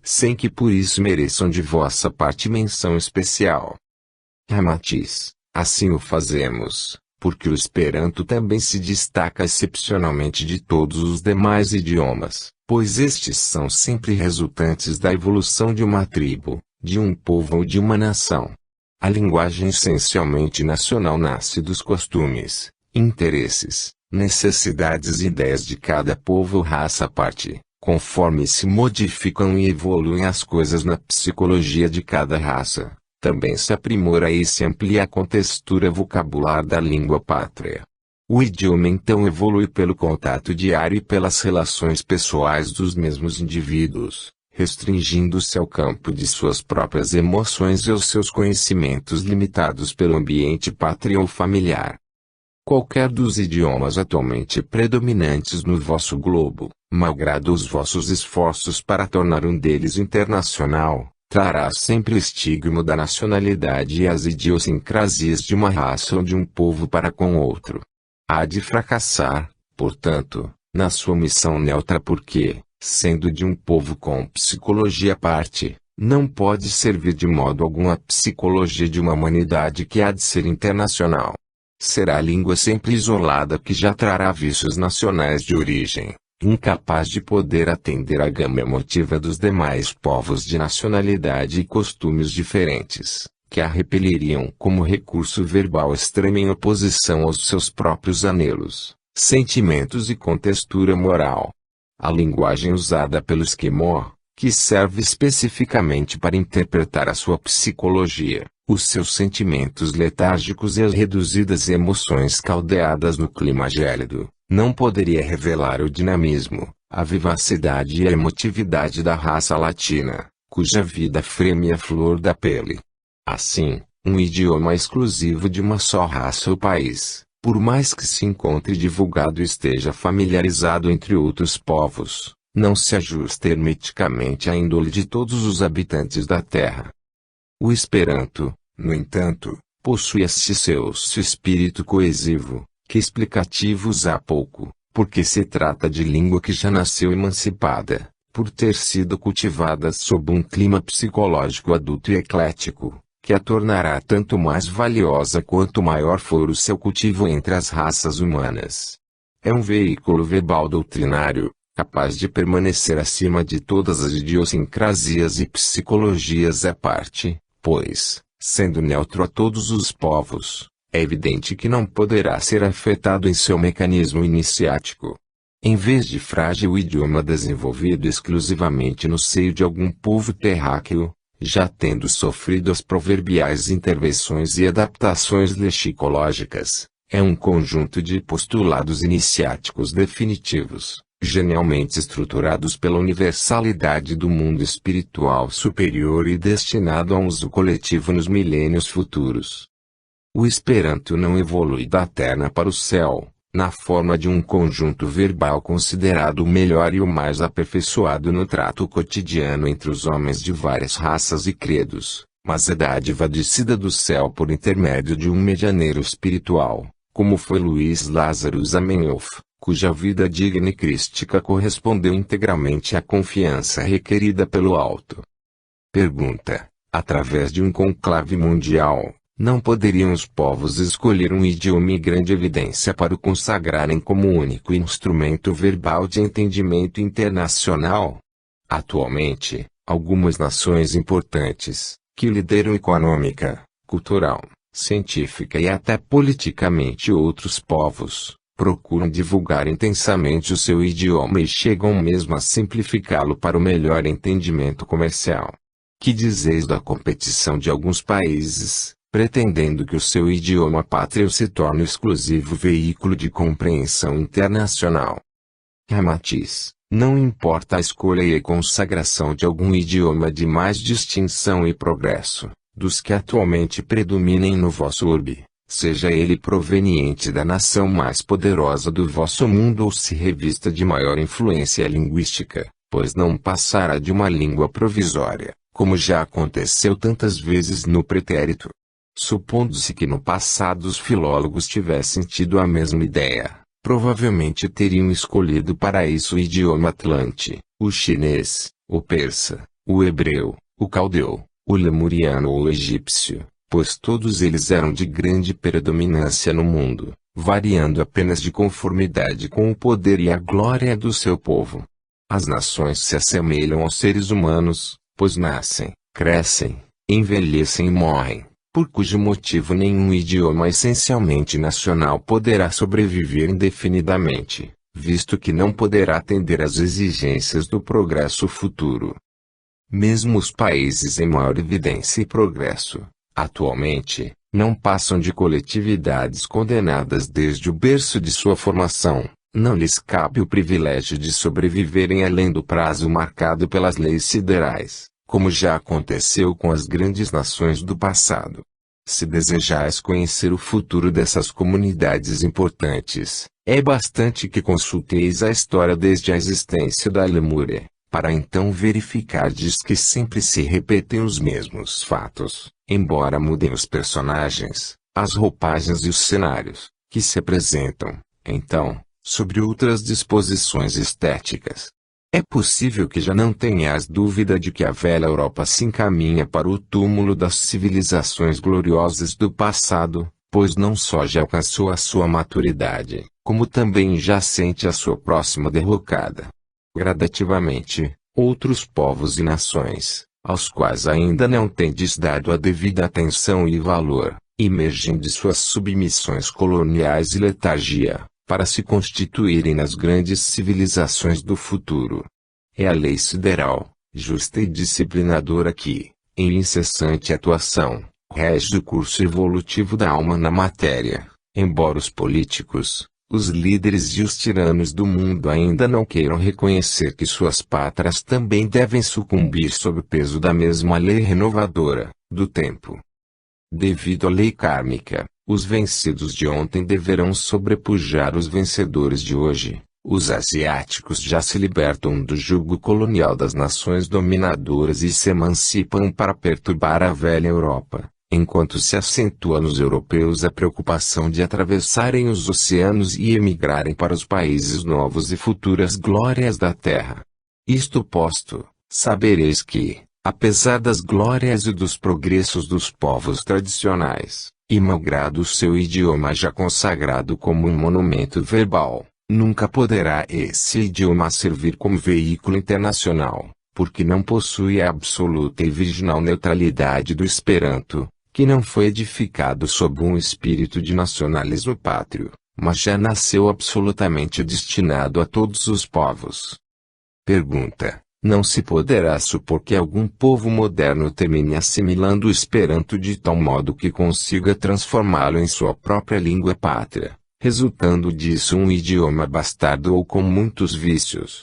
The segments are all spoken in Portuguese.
sem que por isso mereçam de vossa parte menção especial. Ramatiz, assim o fazemos, porque o Esperanto também se destaca excepcionalmente de todos os demais idiomas, pois estes são sempre resultantes da evolução de uma tribo, de um povo ou de uma nação. A linguagem essencialmente nacional nasce dos costumes, interesses, necessidades e ideias de cada povo ou raça à parte, conforme se modificam e evoluem as coisas na psicologia de cada raça. Também se aprimora e se amplia a contextura vocabular da língua pátria. O idioma então evolui pelo contato diário e pelas relações pessoais dos mesmos indivíduos, restringindo-se ao campo de suas próprias emoções e aos seus conhecimentos limitados pelo ambiente pátrio ou familiar. Qualquer dos idiomas atualmente predominantes no vosso globo, malgrado os vossos esforços para tornar um deles internacional, trará sempre o estigma da nacionalidade e as idiosincrasias de uma raça ou de um povo para com outro. Há de fracassar, portanto, na sua missão neutra porque, sendo de um povo com psicologia à parte, não pode servir de modo algum à psicologia de uma humanidade que há de ser internacional. Será a língua sempre isolada que já trará vícios nacionais de origem, incapaz de poder atender à gama emotiva dos demais povos de nacionalidade e costumes diferentes, que a repeliriam como recurso verbal extremo em oposição aos seus próprios anelos, sentimentos e contextura moral. A linguagem usada pelo esquimó, que serve especificamente para interpretar a sua psicologia, os seus sentimentos letárgicos e as reduzidas emoções caldeadas no clima gélido, não poderia revelar o dinamismo, a vivacidade e a emotividade da raça latina, cuja vida freme a flor da pele. Assim, um idioma exclusivo de uma só raça ou país, por mais que se encontre divulgado e esteja familiarizado entre outros povos, não se ajusta hermeticamente à índole de todos os habitantes da Terra. O Esperanto, no entanto, possui este seu espírito coesivo, que explicativos há pouco, porque se trata de língua que já nasceu emancipada, por ter sido cultivada sob um clima psicológico adulto e eclético, que a tornará tanto mais valiosa quanto maior for o seu cultivo entre as raças humanas. É um veículo verbal doutrinário, capaz de permanecer acima de todas as idiosincrasias e psicologias à parte, pois, sendo neutro a todos os povos, é evidente que não poderá ser afetado em seu mecanismo iniciático. Em vez de frágil idioma desenvolvido exclusivamente no seio de algum povo terráqueo, já tendo sofrido as proverbiais intervenções e adaptações lexicológicas, é um conjunto de postulados iniciáticos definitivos, genialmente estruturados pela universalidade do mundo espiritual superior e destinado a um uso coletivo nos milênios futuros. O Esperanto não evolui da terra para o céu, na forma de um conjunto verbal considerado o melhor e o mais aperfeiçoado no trato cotidiano entre os homens de várias raças e credos, mas é dádiva descida do céu por intermédio de um medianeiro espiritual, como foi Luiz Lázaro Zamenhof, cuja vida digna e crística correspondeu integralmente à confiança requerida pelo alto. Pergunta: através de um conclave mundial, não poderiam os povos escolher um idioma em grande evidência para o consagrarem como único instrumento verbal de entendimento internacional? Atualmente, algumas nações importantes, que lideram econômica, cultural, científica e até politicamente outros povos, procuram divulgar intensamente o seu idioma e chegam mesmo a simplificá-lo para o melhor entendimento comercial. Que dizeis da competição de alguns países, pretendendo que o seu idioma pátrio se torne o exclusivo veículo de compreensão internacional? Ramatiz: não importa a escolha e a consagração de algum idioma de mais distinção e progresso, dos que atualmente predominem no vosso orbe, seja ele proveniente da nação mais poderosa do vosso mundo ou se revista de maior influência linguística, pois não passará de uma língua provisória, como já aconteceu tantas vezes no pretérito. Supondo-se que no passado os filólogos tivessem tido a mesma ideia, provavelmente teriam escolhido para isso o idioma atlante, o chinês, o persa, o hebreu, o caldeu, o lemuriano ou o egípcio, pois todos eles eram de grande predominância no mundo, variando apenas de conformidade com o poder e a glória do seu povo. As nações se assemelham aos seres humanos, pois nascem, crescem, envelhecem e morrem, por cujo motivo nenhum idioma essencialmente nacional poderá sobreviver indefinidamente, visto que não poderá atender às exigências do progresso futuro. Mesmo os países em maior evidência e progresso, atualmente, não passam de coletividades condenadas desde o berço de sua formação. Não lhes cabe o privilégio de sobreviverem além do prazo marcado pelas leis siderais, como já aconteceu com as grandes nações do passado. Se desejais conhecer o futuro dessas comunidades importantes, é bastante que consulteis a história desde a existência da Lemúria, para então verificardes que sempre se repetem os mesmos fatos, embora mudem os personagens, as roupagens e os cenários, que se apresentam, então, sobre outras disposições estéticas. É possível que já não tenhas dúvida de que a velha Europa se encaminha para o túmulo das civilizações gloriosas do passado, pois não só já alcançou a sua maturidade, como também já sente a sua próxima derrocada. Gradativamente, outros povos e nações, aos quais ainda não tendes dado a devida atenção e valor, emergem de suas submissões coloniais e letargia, para se constituírem nas grandes civilizações do futuro. É a lei sideral, justa e disciplinadora que, em incessante atuação, rege o curso evolutivo da alma na matéria, embora os políticos, os líderes e os tiranos do mundo ainda não queiram reconhecer que suas pátrias também devem sucumbir sob o peso da mesma lei renovadora, do tempo. Devido à lei kármica, os vencidos de ontem deverão sobrepujar os vencedores de hoje. Os asiáticos já se libertam do jugo colonial das nações dominadoras e se emancipam para perturbar a velha Europa, enquanto se acentua nos europeus a preocupação de atravessarem os oceanos e emigrarem para os países novos e futuras glórias da terra. Isto posto, sabereis que, apesar das glórias e dos progressos dos povos tradicionais, e malgrado o seu idioma já consagrado como um monumento verbal, nunca poderá esse idioma servir como veículo internacional, porque não possui a absoluta e virginal neutralidade do Esperanto, que não foi edificado sob um espírito de nacionalismo pátrio, mas já nasceu absolutamente destinado a todos os povos. Pergunta: não se poderá supor que algum povo moderno termine assimilando o Esperanto de tal modo que consiga transformá-lo em sua própria língua pátria, resultando disso um idioma bastardo ou com muitos vícios?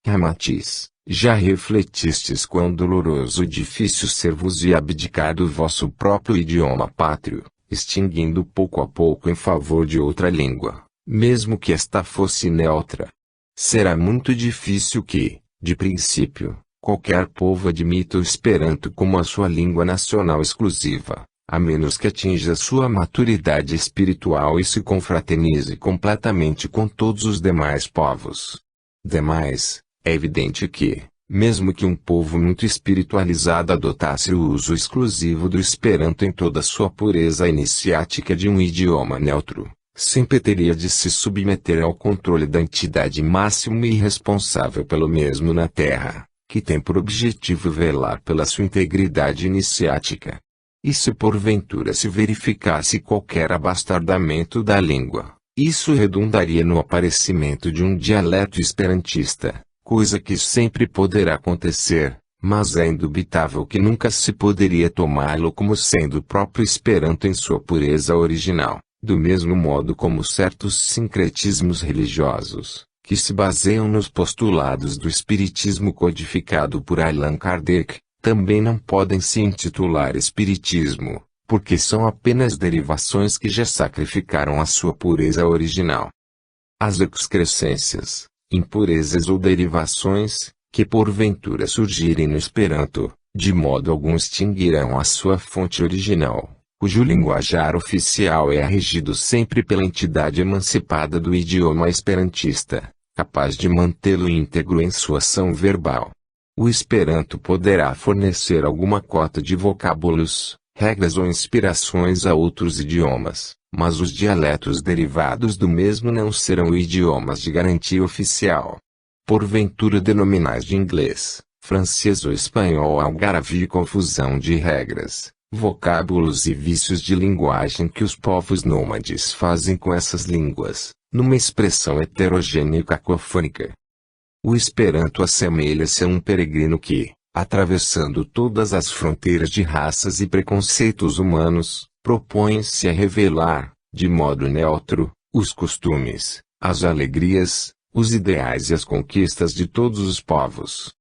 Ramatiz, já refletistes quão doloroso e difícil ser-vos e abdicar do vosso próprio idioma pátrio, extinguindo pouco a pouco em favor de outra língua, mesmo que esta fosse neutra? Será muito difícil que, de princípio, qualquer povo admita o Esperanto como a sua língua nacional exclusiva, a menos que atinja sua maturidade espiritual e se confraternize completamente com todos os demais povos. Demais, é evidente que, mesmo que um povo muito espiritualizado adotasse o uso exclusivo do Esperanto em toda sua pureza iniciática de um idioma neutro, sempre teria de se submeter ao controle da entidade máxima e responsável pelo mesmo na Terra, que tem por objetivo velar pela sua integridade iniciática. E se porventura se verificasse qualquer abastardamento da língua, isso redundaria no aparecimento de um dialeto esperantista, coisa que sempre poderá acontecer, mas é indubitável que nunca se poderia tomá-lo como sendo o próprio Esperanto em sua pureza original, do mesmo modo como certos sincretismos religiosos, que se baseiam nos postulados do espiritismo codificado por Allan Kardec, também não podem se intitular espiritismo, porque são apenas derivações que já sacrificaram a sua pureza original. As excrescências, impurezas ou derivações, que porventura surgirem no Esperanto, de modo algum extinguirão a sua fonte original, cujo linguajar oficial é regido sempre pela entidade emancipada do idioma esperantista, capaz de mantê-lo íntegro em sua ação verbal. O Esperanto poderá fornecer alguma cota de vocábulos, regras ou inspirações a outros idiomas, mas os dialetos derivados do mesmo não serão idiomas de garantia oficial. Porventura denominais de inglês, francês ou espanhol algarvio e confusão de regras, vocábulos e vícios de linguagem que os povos nômades fazem com essas línguas, numa expressão heterogênea e cacofônica. O Esperanto assemelha-se a um peregrino que, atravessando todas as fronteiras de raças e preconceitos humanos, propõe-se a revelar, de modo neutro, os costumes, as alegrias, os ideais e as conquistas de todos os povos.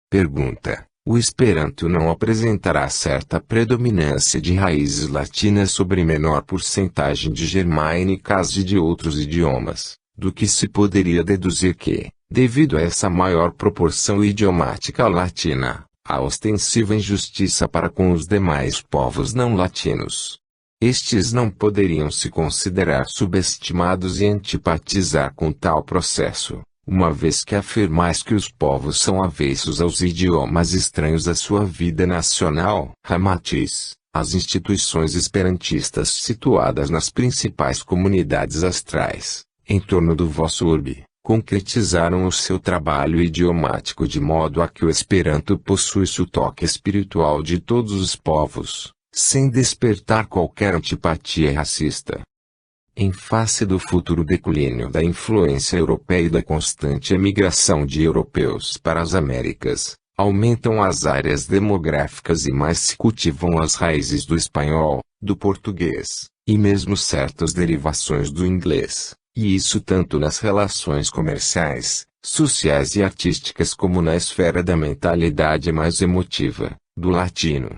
Pergunta: o Esperanto não apresentará certa predominância de raízes latinas sobre menor porcentagem de germânicas e de outros idiomas, do que se poderia deduzir que, devido a essa maior proporção idiomática latina, há ostensiva injustiça para com os demais povos não latinos. Estes não poderiam se considerar subestimados e antipatizar com tal processo, uma vez que afirmais que os povos são avessos aos idiomas estranhos à sua vida nacional. Ramatiz, as instituições esperantistas situadas nas principais comunidades astrais, em torno do vosso orbe, concretizaram o seu trabalho idiomático de modo a que o Esperanto possui o toque espiritual de todos os povos, sem despertar qualquer antipatia racista. Em face do futuro declínio da influência europeia e da constante emigração de europeus para as Américas, aumentam as áreas demográficas e mais se cultivam as raízes do espanhol, do português, e mesmo certas derivações do inglês, e isso tanto nas relações comerciais, sociais e artísticas como na esfera da mentalidade mais emotiva, do latino.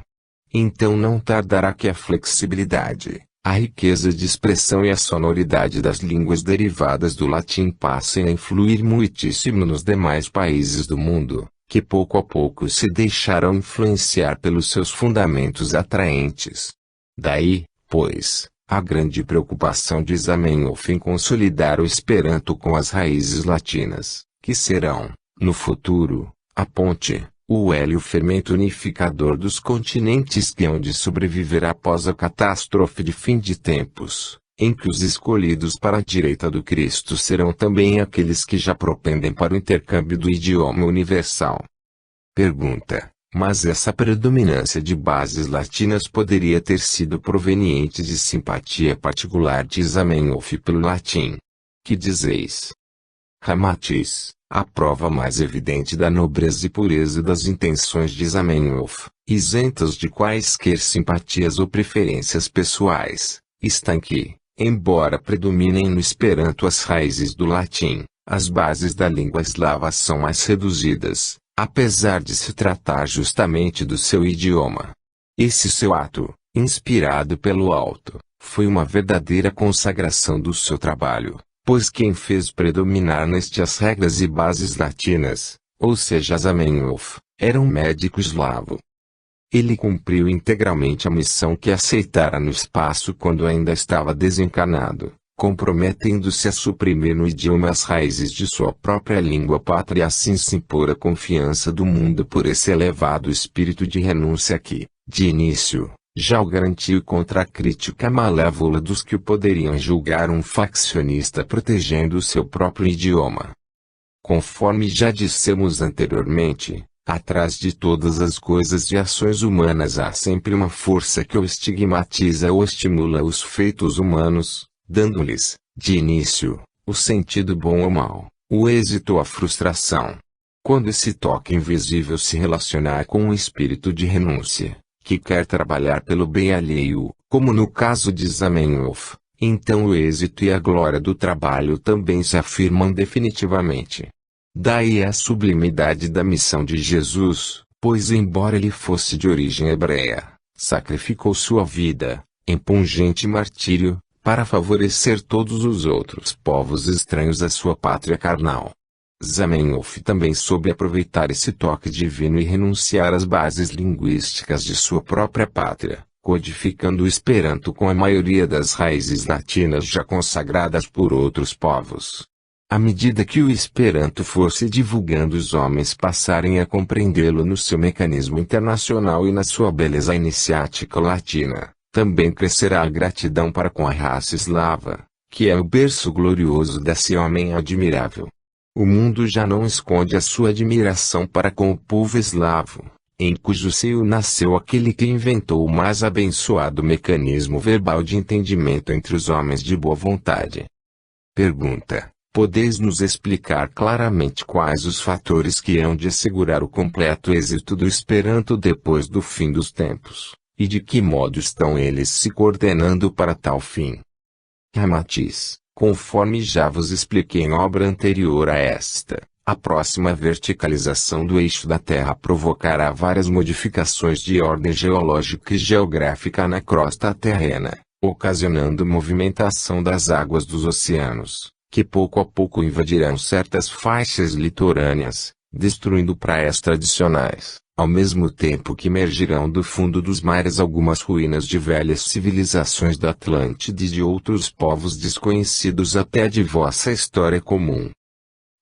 Então não tardará que a flexibilidade, a riqueza de expressão e a sonoridade das línguas derivadas do latim passem a influir muitíssimo nos demais países do mundo, que pouco a pouco se deixarão influenciar pelos seus fundamentos atraentes. Daí, pois, a grande preocupação de Zamenhof em consolidar o Esperanto com as raízes latinas, que serão, no futuro, a ponte, o elo e o fermento unificador dos continentes que hão de sobreviver após a catástrofe de fim de tempos, em que os escolhidos para a direita do Cristo serão também aqueles que já propendem para o intercâmbio do idioma universal. Pergunta: mas essa predominância de bases latinas poderia ter sido proveniente de simpatia particular de Zamenhof pelo latim? Que dizeis? Ramatiz: a prova mais evidente da nobreza e pureza das intenções de Zamenhof, isentas de quaisquer simpatias ou preferências pessoais, está em que, embora predominem no Esperanto as raízes do latim, as bases da língua eslava são mais reduzidas, apesar de se tratar justamente do seu idioma. Esse seu ato, inspirado pelo alto, foi uma verdadeira consagração do seu trabalho, pois quem fez predominar neste as regras e bases latinas, ou seja Zamenhof, era um médico eslavo. Ele cumpriu integralmente a missão que aceitara no espaço quando ainda estava desencarnado, comprometendo-se a suprimir no idioma as raízes de sua própria língua pátria e assim se impor a confiança do mundo por esse elevado espírito de renúncia que, de início, já o garantiu contra a crítica malévola dos que o poderiam julgar um faccionista protegendo o seu próprio idioma. Conforme já dissemos anteriormente, atrás de todas as coisas e ações humanas há sempre uma força que o estigmatiza ou estimula os feitos humanos, dando-lhes, de início, o sentido bom ou mau, o êxito ou a frustração. Quando esse toque invisível se relacionar com um espírito de renúncia, que quer trabalhar pelo bem alheio, como no caso de Zamenhof, então o êxito e a glória do trabalho também se afirmam definitivamente. Daí a sublimidade da missão de Jesus, pois embora ele fosse de origem hebreia, sacrificou sua vida, em pungente martírio, para favorecer todos os outros povos estranhos à sua pátria carnal. Zamenhof também soube aproveitar esse toque divino e renunciar às bases linguísticas de sua própria pátria, codificando o Esperanto com a maioria das raízes latinas já consagradas por outros povos. À medida que o Esperanto for se divulgando, os homens passarem a compreendê-lo no seu mecanismo internacional e na sua beleza iniciática latina, também crescerá a gratidão para com a raça eslava, que é o berço glorioso desse homem admirável. O mundo já não esconde a sua admiração para com o povo eslavo, em cujo seio nasceu aquele que inventou o mais abençoado mecanismo verbal de entendimento entre os homens de boa vontade. Pergunta: podeis nos explicar claramente quais os fatores que hão de assegurar o completo êxito do Esperanto depois do fim dos tempos, e de que modo estão eles se coordenando para tal fim? Ramatiz: conforme já vos expliquei em obra anterior a esta, a próxima verticalização do eixo da Terra provocará várias modificações de ordem geológica e geográfica na crosta terrena, ocasionando movimentação das águas dos oceanos, que pouco a pouco invadirão certas faixas litorâneas, destruindo praias tradicionais, ao mesmo tempo que emergirão do fundo dos mares algumas ruínas de velhas civilizações da Atlântida e de outros povos desconhecidos até de vossa história comum.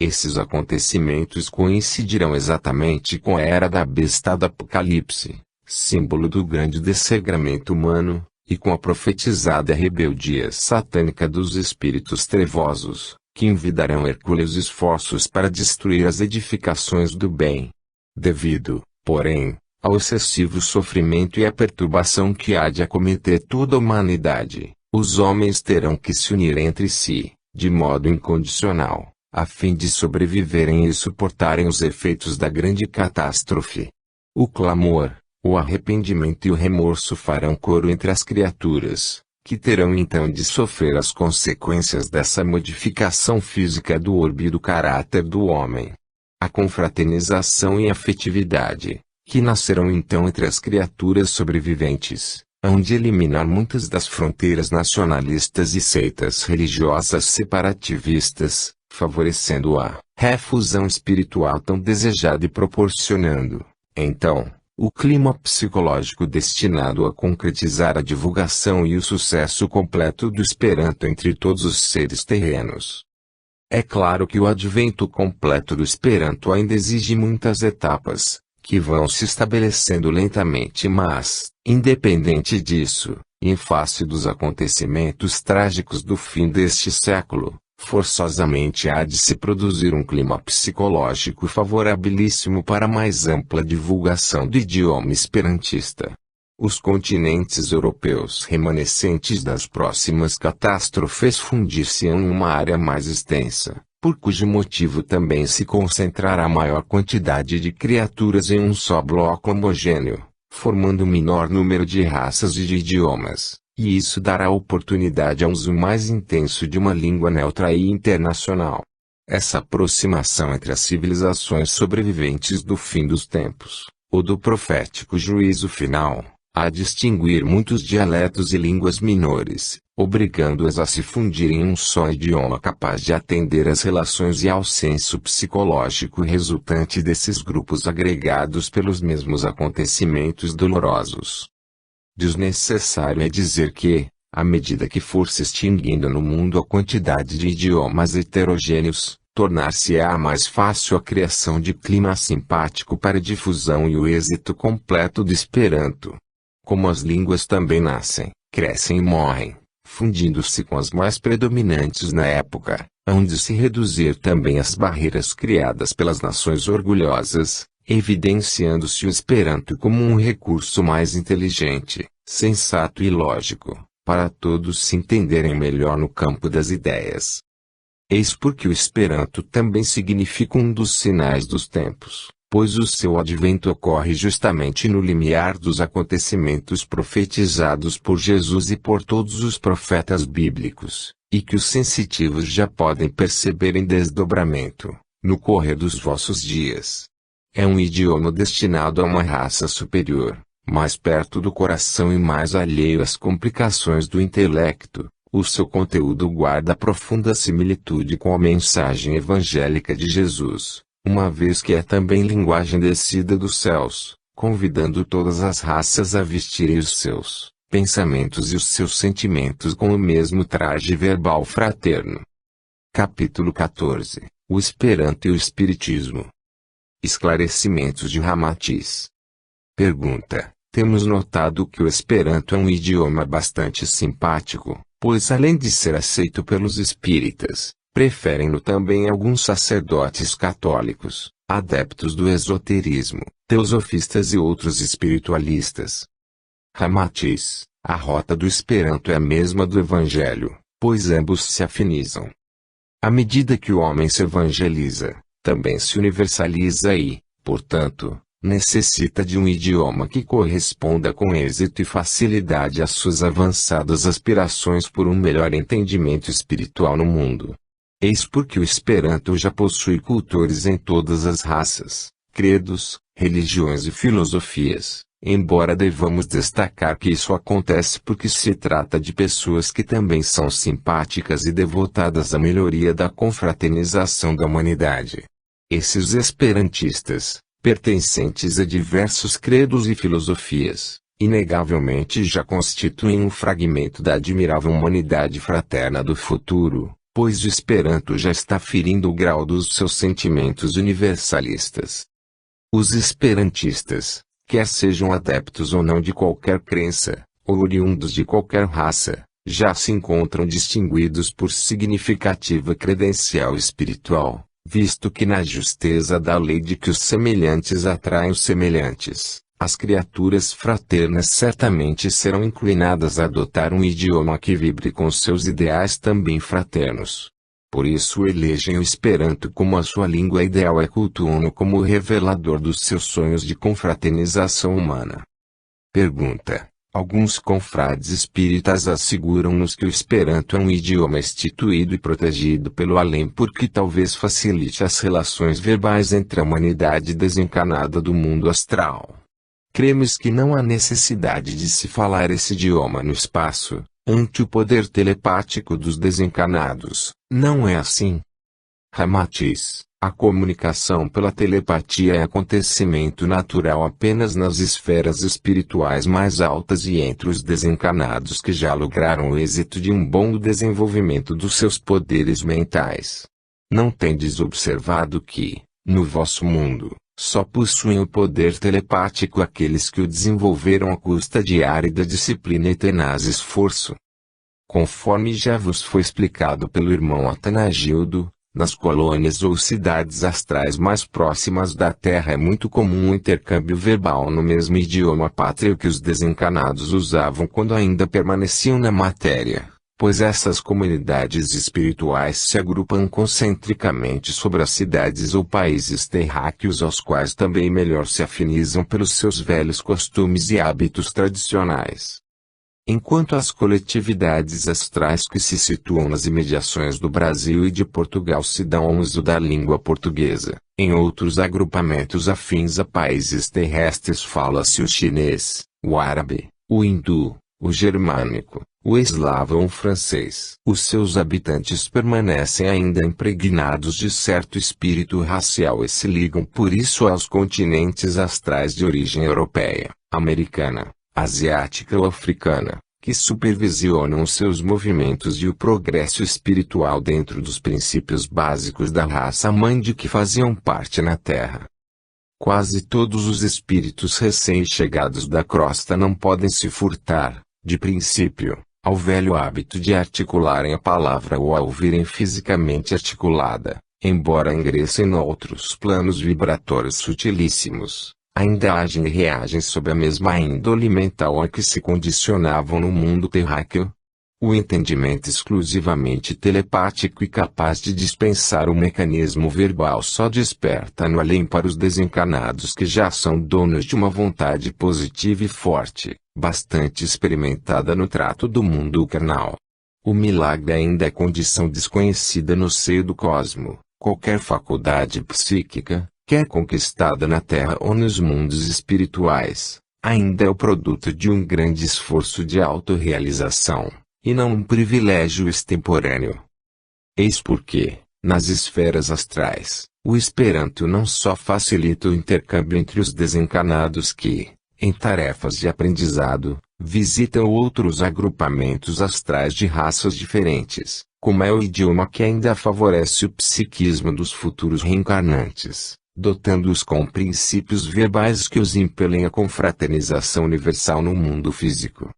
Esses acontecimentos coincidirão exatamente com a era da besta do Apocalipse, símbolo do grande dessegramento humano, e com a profetizada rebeldia satânica dos espíritos trevosos, que envidarão hercúleos esforços para destruir as edificações do bem. Devido, porém, ao excessivo sofrimento e à perturbação que há de acometer toda a humanidade, os homens terão que se unir entre si, de modo incondicional, a fim de sobreviverem e suportarem os efeitos da grande catástrofe. O clamor, o arrependimento e o remorso farão coro entre as criaturas, que terão então de sofrer as consequências dessa modificação física do orbe e do caráter do homem. A confraternização e afetividade, que nascerão então entre as criaturas sobreviventes, hão de eliminar muitas das fronteiras nacionalistas e seitas religiosas separativistas, favorecendo a refusão espiritual tão desejada e proporcionando, então, o clima psicológico destinado a concretizar a divulgação e o sucesso completo do Esperanto entre todos os seres terrenos. É claro que o advento completo do Esperanto ainda exige muitas etapas, que vão se estabelecendo lentamente, mas, independente disso, em face dos acontecimentos trágicos do fim deste século, forçosamente há de se produzir um clima psicológico favorabilíssimo para a mais ampla divulgação do idioma esperantista. Os continentes europeus remanescentes das próximas catástrofes fundir-se-ão em uma área mais extensa, por cujo motivo também se concentrará maior quantidade de criaturas em um só bloco homogêneo, formando um menor número de raças e de idiomas. E isso dará oportunidade a um uso mais intenso de uma língua neutra e internacional. Essa aproximação entre as civilizações sobreviventes do fim dos tempos, ou do profético juízo final, há de extinguir muitos dialetos e línguas menores, obrigando-as a se fundirem em um só idioma capaz de atender às relações e ao senso psicológico resultante desses grupos agregados pelos mesmos acontecimentos dolorosos. Desnecessário é dizer que, à medida que for se extinguindo no mundo a quantidade de idiomas heterogêneos, tornar-se-á mais fácil a criação de clima simpático para a difusão e o êxito completo do Esperanto. Como as línguas também nascem, crescem e morrem, fundindo-se com as mais predominantes na época, hão de se reduzir também as barreiras criadas pelas nações orgulhosas, evidenciando-se o Esperanto como um recurso mais inteligente, sensato e lógico, para todos se entenderem melhor no campo das ideias. Eis porque o Esperanto também significa um dos sinais dos tempos, pois o seu advento ocorre justamente no limiar dos acontecimentos profetizados por Jesus e por todos os profetas bíblicos, e que os sensitivos já podem perceber em desdobramento, no correr dos vossos dias. É um idioma destinado a uma raça superior, mais perto do coração e mais alheio às complicações do intelecto. O seu conteúdo guarda profunda similitude com a mensagem evangélica de Jesus, uma vez que é também linguagem descida dos céus, convidando todas as raças a vestirem os seus pensamentos e os seus sentimentos com o mesmo traje verbal fraterno. Capítulo 14. O Esperanto e o Espiritismo. Esclarecimentos de Ramatiz. Pergunta: temos notado que o Esperanto é um idioma bastante simpático, pois além de ser aceito pelos espíritas, preferem-no também alguns sacerdotes católicos, adeptos do esoterismo, teosofistas e outros espiritualistas. Ramatiz: a rota do Esperanto é a mesma do Evangelho, pois ambos se afinizam. À medida que o homem se evangeliza, também se universaliza e, portanto, necessita de um idioma que corresponda com êxito e facilidade às suas avançadas aspirações por um melhor entendimento espiritual no mundo. Eis porque o Esperanto já possui cultores em todas as raças, credos, religiões e filosofias, embora devamos destacar que isso acontece porque se trata de pessoas que também são simpáticas e devotadas à melhoria da confraternização da humanidade. Esses esperantistas, pertencentes a diversos credos e filosofias, inegavelmente já constituem um fragmento da admirável humanidade fraterna do futuro, pois o Esperanto já está ferindo o grau dos seus sentimentos universalistas. Os esperantistas, quer sejam adeptos ou não de qualquer crença, ou oriundos de qualquer raça, já se encontram distinguidos por significativa credencial espiritual, visto que na justeza da lei de que os semelhantes atraem os semelhantes, as criaturas fraternas certamente serão inclinadas a adotar um idioma que vibre com seus ideais também fraternos. Por isso elegem o Esperanto como a sua língua ideal e cultuam-no como o revelador dos seus sonhos de confraternização humana. Pergunta: alguns confrades espíritas asseguram-nos que o Esperanto é um idioma instituído e protegido pelo além porque talvez facilite as relações verbais entre a humanidade desencarnada do mundo astral. Cremos que não há necessidade de se falar esse idioma no espaço, ante o poder telepático dos desencarnados. Não é assim? Ramatiz: a comunicação pela telepatia é acontecimento natural apenas nas esferas espirituais mais altas e entre os desencarnados que já lograram o êxito de um bom desenvolvimento dos seus poderes mentais. Não tendes observado que, no vosso mundo, só possuem o poder telepático aqueles que o desenvolveram à custa de árida disciplina e tenaz esforço? Conforme já vos foi explicado pelo irmão Atanagildo, nas colônias ou cidades astrais mais próximas da Terra é muito comum o intercâmbio verbal no mesmo idioma pátrio que os desencarnados usavam quando ainda permaneciam na matéria, pois essas comunidades espirituais se agrupam concentricamente sobre as cidades ou países terráqueos aos quais também melhor se afinizam pelos seus velhos costumes e hábitos tradicionais. Enquanto as coletividades astrais que se situam nas imediações do Brasil e de Portugal se dão ao uso da língua portuguesa, em outros agrupamentos afins a países terrestres fala-se o chinês, o árabe, o hindu, o germânico, o eslavo ou o francês. Os seus habitantes permanecem ainda impregnados de certo espírito racial e se ligam por isso aos continentes astrais de origem europeia, americana, asiática ou africana, que supervisionam os seus movimentos e o progresso espiritual dentro dos princípios básicos da raça-mãe de que faziam parte na Terra. Quase todos os espíritos recém-chegados da crosta não podem se furtar, de princípio, ao velho hábito de articularem a palavra ou a ouvirem fisicamente articulada, embora ingressem noutros planos vibratórios sutilíssimos. Ainda agem e reagem sob a mesma índole mental a que se condicionavam no mundo terráqueo. O entendimento exclusivamente telepático e capaz de dispensar o mecanismo verbal só desperta no além para os desencarnados que já são donos de uma vontade positiva e forte, bastante experimentada no trato do mundo carnal. O milagre ainda é condição desconhecida no seio do cosmo. Qualquer faculdade psíquica, quer conquistada na Terra ou nos mundos espirituais, ainda é o produto de um grande esforço de autorrealização, e não um privilégio extemporâneo. Eis porque, nas esferas astrais, o Esperanto não só facilita o intercâmbio entre os desencarnados que, em tarefas de aprendizado, visitam outros agrupamentos astrais de raças diferentes, como é o idioma que ainda favorece o psiquismo dos futuros reencarnantes, dotando-os com princípios verbais que os impelem à confraternização universal no mundo físico.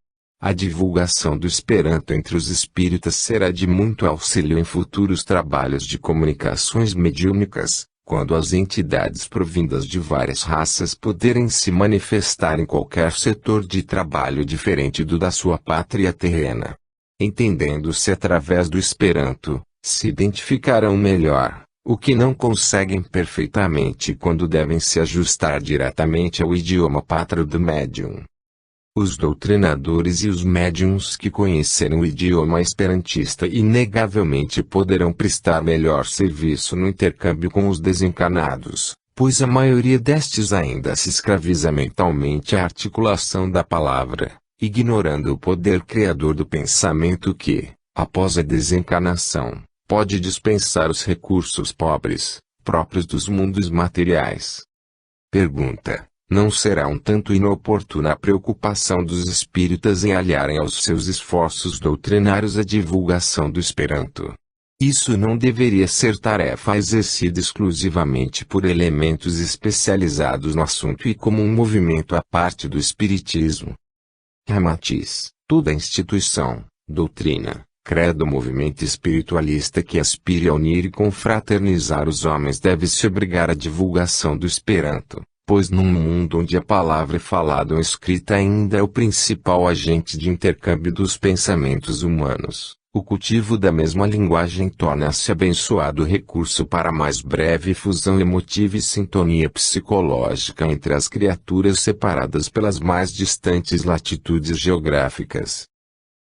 A divulgação do Esperanto entre os espíritas será de muito auxílio em futuros trabalhos de comunicações mediúnicas, quando as entidades provindas de várias raças puderem se manifestar em qualquer setor de trabalho diferente do da sua pátria terrena. Entendendo-se através do Esperanto, se identificarão melhor, o que não conseguem perfeitamente quando devem se ajustar diretamente ao idioma pátrio do médium. Os doutrinadores e os médiuns que conhecerem o idioma esperantista inegavelmente poderão prestar melhor serviço no intercâmbio com os desencarnados, pois a maioria destes ainda se escraviza mentalmente à articulação da palavra, ignorando o poder criador do pensamento que, após a desencarnação, pode dispensar os recursos pobres, próprios dos mundos materiais. Pergunta: não será um tanto inoportuna a preocupação dos espíritas em aliarem aos seus esforços doutrinários a divulgação do Esperanto? Isso não deveria ser tarefa exercida exclusivamente por elementos especializados no assunto e como um movimento à parte do espiritismo. Ramatiz: toda instituição, doutrina, credo, movimento espiritualista que aspire a unir e confraternizar os homens deve se obrigar à divulgação do Esperanto, pois num mundo onde a palavra falada ou escrita ainda é o principal agente de intercâmbio dos pensamentos humanos, o cultivo da mesma linguagem torna-se abençoado recurso para mais breve fusão emotiva e sintonia psicológica entre as criaturas separadas pelas mais distantes latitudes geográficas.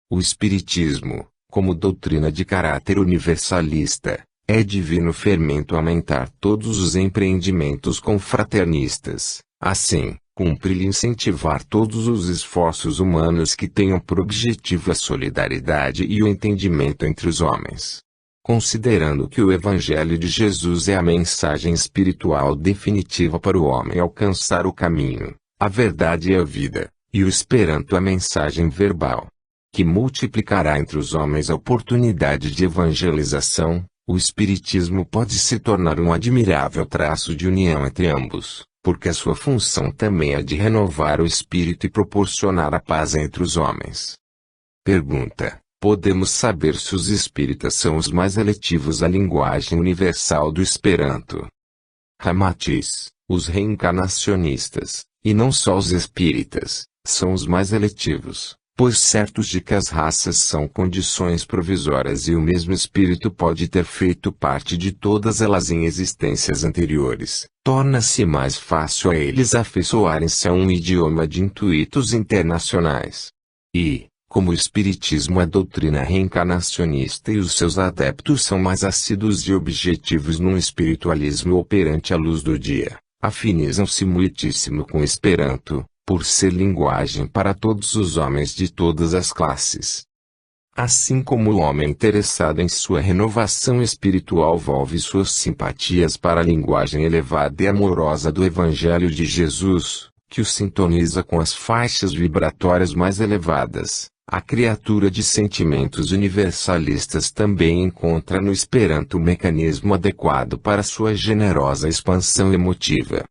O Espiritismo, como doutrina de caráter universalista, é divino fermento a aumentar todos os empreendimentos confraternistas. Assim, cumpre-lhe incentivar todos os esforços humanos que tenham por objetivo a solidariedade e o entendimento entre os homens. Considerando que o Evangelho de Jesus é a mensagem espiritual definitiva para o homem alcançar o caminho, a verdade e a vida, e o Esperanto a mensagem verbal, que multiplicará entre os homens a oportunidade de evangelização, o Espiritismo pode se tornar um admirável traço de união entre ambos, porque a sua função também é de renovar o espírito e proporcionar a paz entre os homens. Pergunta: podemos saber se os espíritas são os mais eletivos à linguagem universal do Esperanto? Ramatiz: os reencarnacionistas, e não só os espíritas, são os mais eletivos, pois certos de que as raças são condições provisórias e o mesmo espírito pode ter feito parte de todas elas em existências anteriores, torna-se mais fácil a eles afeiçoarem-se a um idioma de intuitos internacionais. E, como o Espiritismo é doutrina reencarnacionista e os seus adeptos são mais assíduos e objetivos num espiritualismo operante à luz do dia, afinizam-se muitíssimo com o Esperanto, por ser linguagem para todos os homens de todas as classes. Assim como o homem interessado em sua renovação espiritual volve suas simpatias para a linguagem elevada e amorosa do Evangelho de Jesus, que o sintoniza com as faixas vibratórias mais elevadas, a criatura de sentimentos universalistas também encontra no Esperanto o mecanismo adequado para sua generosa expansão emotiva.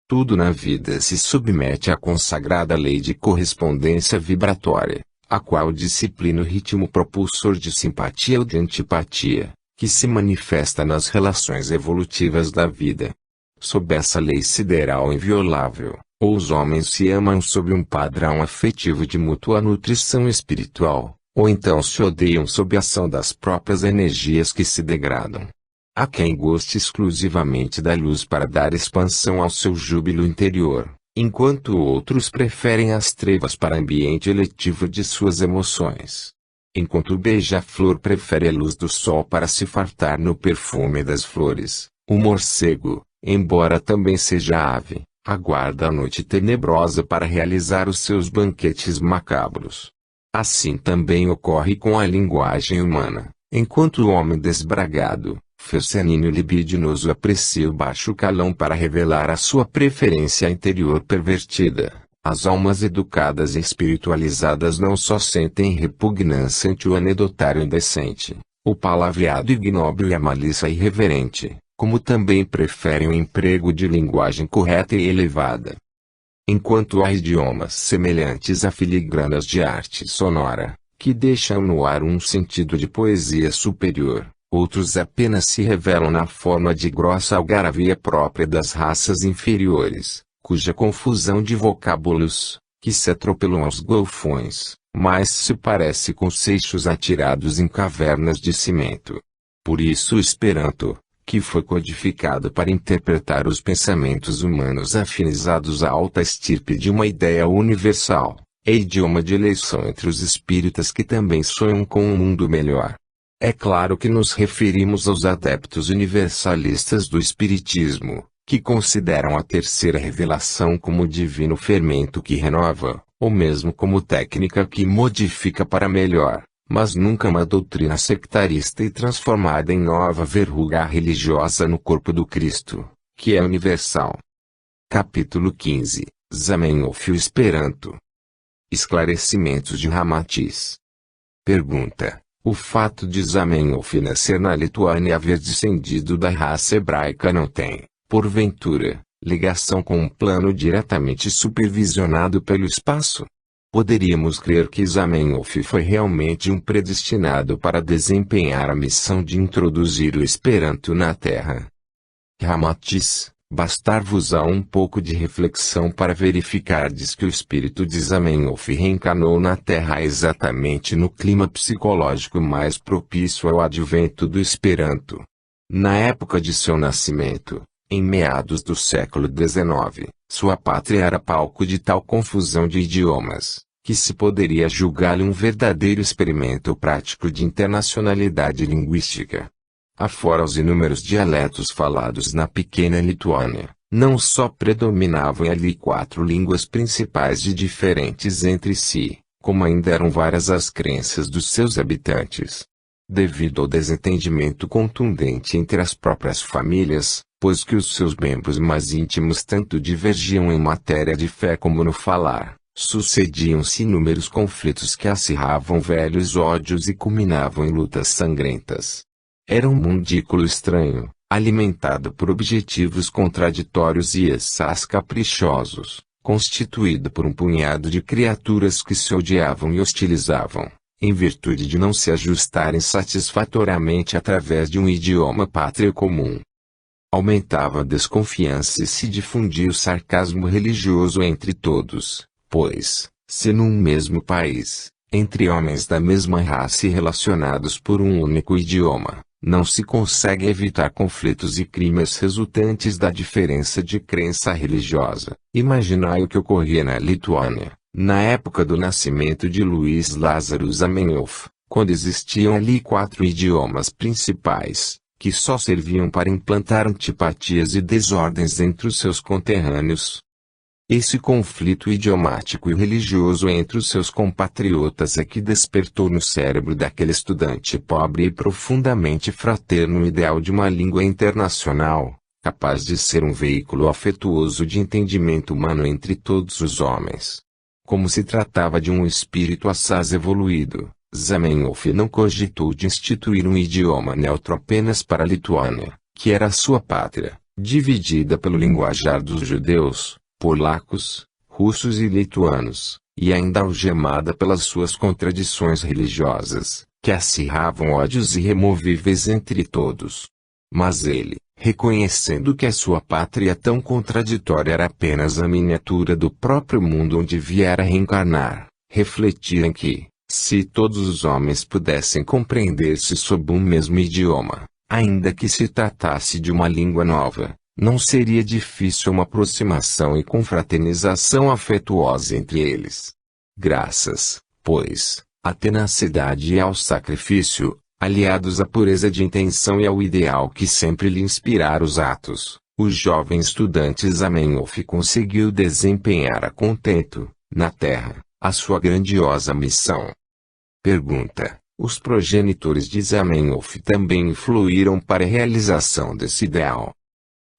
Tudo na vida se submete à consagrada lei de correspondência vibratória, a qual disciplina o ritmo propulsor de simpatia ou de antipatia, que se manifesta nas relações evolutivas da vida. Sob essa lei sideral inviolável, ou os homens se amam sob um padrão afetivo de mútua nutrição espiritual, ou então se odeiam sob a ação das próprias energias que se degradam. Há quem goste exclusivamente da luz para dar expansão ao seu júbilo interior, enquanto outros preferem as trevas para ambiente eletivo de suas emoções. Enquanto o beija-flor prefere a luz do sol para se fartar no perfume das flores, o morcego, embora também seja ave, aguarda a noite tenebrosa para realizar os seus banquetes macabros. Assim também ocorre com a linguagem humana, enquanto o homem desbragado, fecenino e libidinoso aprecia o baixo calão para revelar a sua preferência interior pervertida. As almas educadas e espiritualizadas não só sentem repugnância ante o anedotário indecente, o palavreado ignóbil e a malícia irreverente, como também preferem o emprego de linguagem correta e elevada. Enquanto há idiomas semelhantes a filigranas de arte sonora, que deixam no ar um sentido de poesia superior, outros apenas se revelam na forma de grossa algaravia própria das raças inferiores, cuja confusão de vocábulos, que se atropelam aos golfões, mais se parece com seixos atirados em cavernas de cimento. Por isso o Esperanto, que foi codificado para interpretar os pensamentos humanos afinizados à alta estirpe de uma ideia universal, é idioma de eleição entre os espíritas que também sonham com um mundo melhor. É claro que nos referimos aos adeptos universalistas do Espiritismo, que consideram a terceira revelação como divino fermento que renova, ou mesmo como técnica que modifica para melhor, mas nunca uma doutrina sectarista e transformada em nova verruga religiosa no corpo do Cristo, que é universal. Capítulo 15. Zamenhof e o Esperanto. Esclarecimentos de Ramatiz. Pergunta: o fato de Zamenhof nascer na Lituânia e haver descendido da raça hebraica não tem, porventura, ligação com um plano diretamente supervisionado pelo espaço? Poderíamos crer que Zamenhof foi realmente um predestinado para desempenhar a missão de introduzir o Esperanto na Terra. Ramatiz, bastar-vos-á um pouco de reflexão para verificardes que o espírito de Zamenhof reencarnou na Terra exatamente no clima psicológico mais propício ao advento do Esperanto. Na época de seu nascimento, em meados do século XIX, sua pátria era palco de tal confusão de idiomas, que se poderia julgá-lo um verdadeiro experimento prático de internacionalidade linguística. Afora os inúmeros dialetos falados na pequena Lituânia, não só predominavam ali 4 línguas principais de diferentes entre si, como ainda eram várias as crenças dos seus habitantes. Devido ao desentendimento contundente entre as próprias famílias, pois que os seus membros mais íntimos tanto divergiam em matéria de fé como no falar, sucediam-se inúmeros conflitos que acirravam velhos ódios e culminavam em lutas sangrentas. Era um mundículo estranho, alimentado por objetivos contraditórios e assaz caprichosos, constituído por um punhado de criaturas que se odiavam e hostilizavam, em virtude de não se ajustarem satisfatoriamente através de um idioma pátrio comum. Aumentava a desconfiança e se difundia o sarcasmo religioso entre todos, pois, se num mesmo país, entre homens da mesma raça e relacionados por um único idioma, não se consegue evitar conflitos e crimes resultantes da diferença de crença religiosa, imaginai o que ocorria na Lituânia, na época do nascimento de Luiz Lázaro Zamenhof, quando existiam ali 4 idiomas principais, que só serviam para implantar antipatias e desordens entre os seus conterrâneos. Esse conflito idiomático e religioso entre os seus compatriotas é que despertou no cérebro daquele estudante pobre e profundamente fraterno o ideal de uma língua internacional, capaz de ser um veículo afetuoso de entendimento humano entre todos os homens. Como se tratava de um espírito assaz evoluído, Zamenhof não cogitou de instituir um idioma neutro apenas para a Lituânia, que era a sua pátria, dividida pelo linguajar dos judeus, polacos, russos e lituanos, e ainda algemada pelas suas contradições religiosas, que acirravam ódios irremovíveis entre todos. Mas ele, reconhecendo que a sua pátria tão contraditória era apenas a miniatura do próprio mundo onde viera reencarnar, refletia em que, se todos os homens pudessem compreender-se sob um mesmo idioma, ainda que se tratasse de uma língua nova, não seria difícil uma aproximação e confraternização afetuosa entre eles. Graças, pois, à tenacidade e ao sacrifício, aliados à pureza de intenção e ao ideal que sempre lhe inspirara os atos, o jovem estudante Zamenhof conseguiu desempenhar a contento, na Terra, a sua grandiosa missão. Pergunta: os progenitores de Zamenhof também influíram para a realização desse ideal?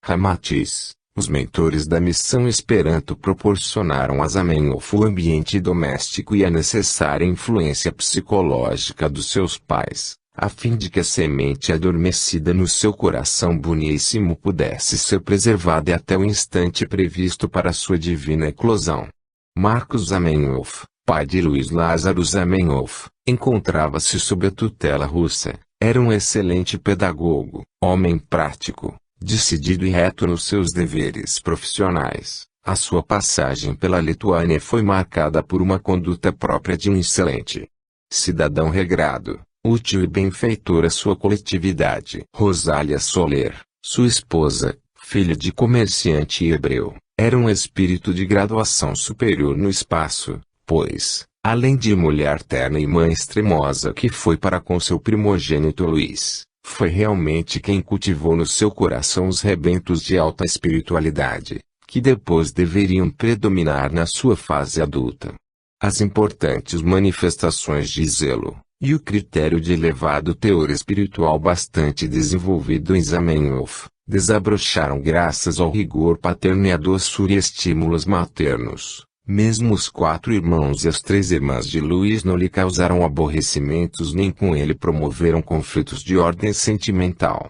Ramatiz: os mentores da missão Esperanto proporcionaram a Zamenhof o ambiente doméstico e a necessária influência psicológica dos seus pais, a fim de que a semente adormecida no seu coração boníssimo pudesse ser preservada até o instante previsto para sua divina eclosão. Marcos Zamenhof, pai de Luiz Lázaro Zamenhof, encontrava-se sob a tutela russa. Era um excelente pedagogo, homem prático, decidido e reto nos seus deveres profissionais. A sua passagem pela Lituânia foi marcada por uma conduta própria de um excelente cidadão regrado, útil e benfeitor à sua coletividade. Rosália Soler, sua esposa, filha de comerciante hebreu, era um espírito de graduação superior no espaço, pois, além de mulher terna e mãe extremosa que foi para com seu primogênito Luís, foi realmente quem cultivou no seu coração os rebentos de alta espiritualidade, que depois deveriam predominar na sua fase adulta. As importantes manifestações de zelo, e o critério de elevado teor espiritual bastante desenvolvido em Zamenhof, desabrocharam graças ao rigor paterno e à doçura e estímulos maternos. Mesmo os 4 irmãos e as 3 irmãs de Luís não lhe causaram aborrecimentos nem com ele promoveram conflitos de ordem sentimental.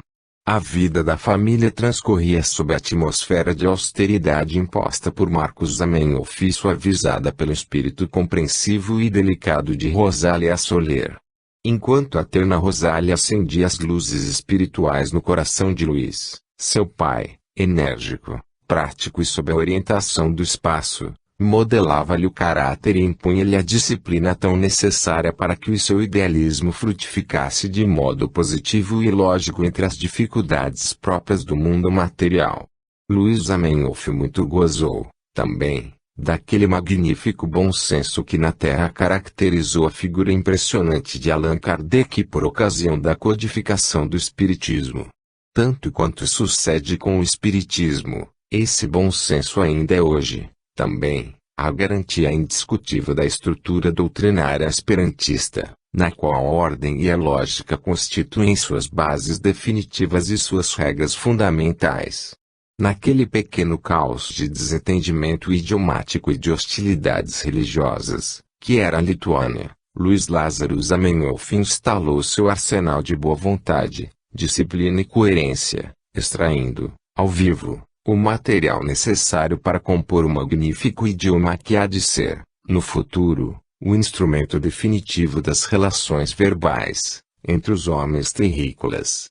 A vida da família transcorria sob a atmosfera de austeridade imposta por Marcos Zamenhof e suavizada pelo espírito compreensivo e delicado de Rosália Soler. Enquanto a terna Rosália acendia as luzes espirituais no coração de Luís, seu pai, enérgico, prático e sob a orientação do espaço, modelava-lhe o caráter e impunha-lhe a disciplina tão necessária para que o seu idealismo frutificasse de modo positivo e lógico entre as dificuldades próprias do mundo material. Luís Zamenhof muito gozou, também, daquele magnífico bom senso que na Terra caracterizou a figura impressionante de Allan Kardec por ocasião da codificação do Espiritismo. Tanto quanto sucede com o Espiritismo, esse bom senso ainda é hoje, também, a garantia indiscutível da estrutura doutrinária esperantista, na qual a ordem e a lógica constituem suas bases definitivas e suas regras fundamentais. Naquele pequeno caos de desentendimento idiomático e de hostilidades religiosas, que era a Lituânia, Luiz Lázaro Zamenhof instalou seu arsenal de boa vontade, disciplina e coerência, extraindo, ao vivo, o material necessário para compor o magnífico idioma que há de ser, no futuro, o instrumento definitivo das relações verbais, entre os homens terrícolas.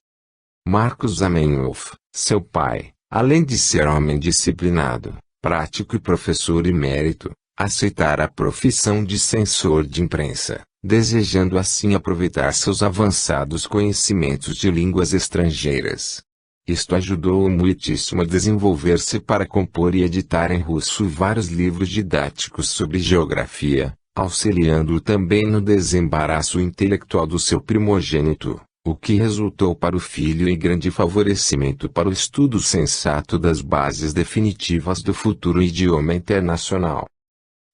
Marcos Zamenhof, seu pai, além de ser homem disciplinado, prático e professor emérito, aceitara a profissão de censor de imprensa, desejando assim aproveitar seus avançados conhecimentos de línguas estrangeiras. Isto ajudou-o muitíssimo a desenvolver-se para compor e editar em russo vários livros didáticos sobre geografia, auxiliando-o também no desembaraço intelectual do seu primogênito, o que resultou para o filho em grande favorecimento para o estudo sensato das bases definitivas do futuro idioma internacional.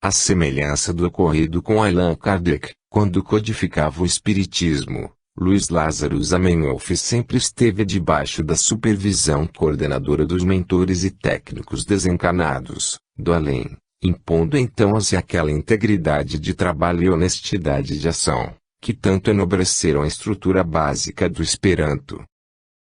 À semelhança do ocorrido com Allan Kardec, quando codificava o Espiritismo, Luiz Lázaro Zamenhof sempre esteve debaixo da supervisão coordenadora dos mentores e técnicos desencarnados, do além, impondo então-se aquela integridade de trabalho e honestidade de ação, que tanto enobreceram a estrutura básica do Esperanto.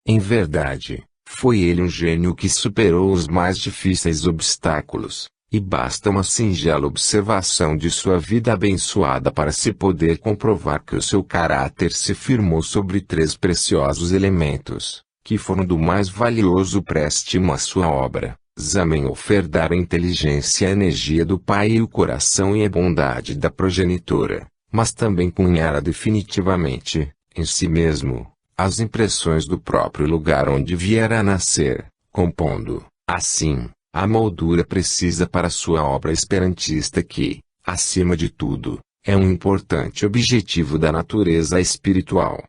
Em verdade, foi ele um gênio que superou os mais difíceis obstáculos, e basta uma singela observação de sua vida abençoada para se poder comprovar que o seu caráter se firmou sobre 3 preciosos elementos, que foram do mais valioso préstimo à sua obra. Zamenhof herdara a inteligência e a energia do pai e o coração e a bondade da progenitora, mas também cunhara definitivamente, em si mesmo, as impressões do próprio lugar onde viera a nascer, compondo, assim, a moldura precisa para sua obra esperantista que, acima de tudo, é um importante objetivo da natureza espiritual.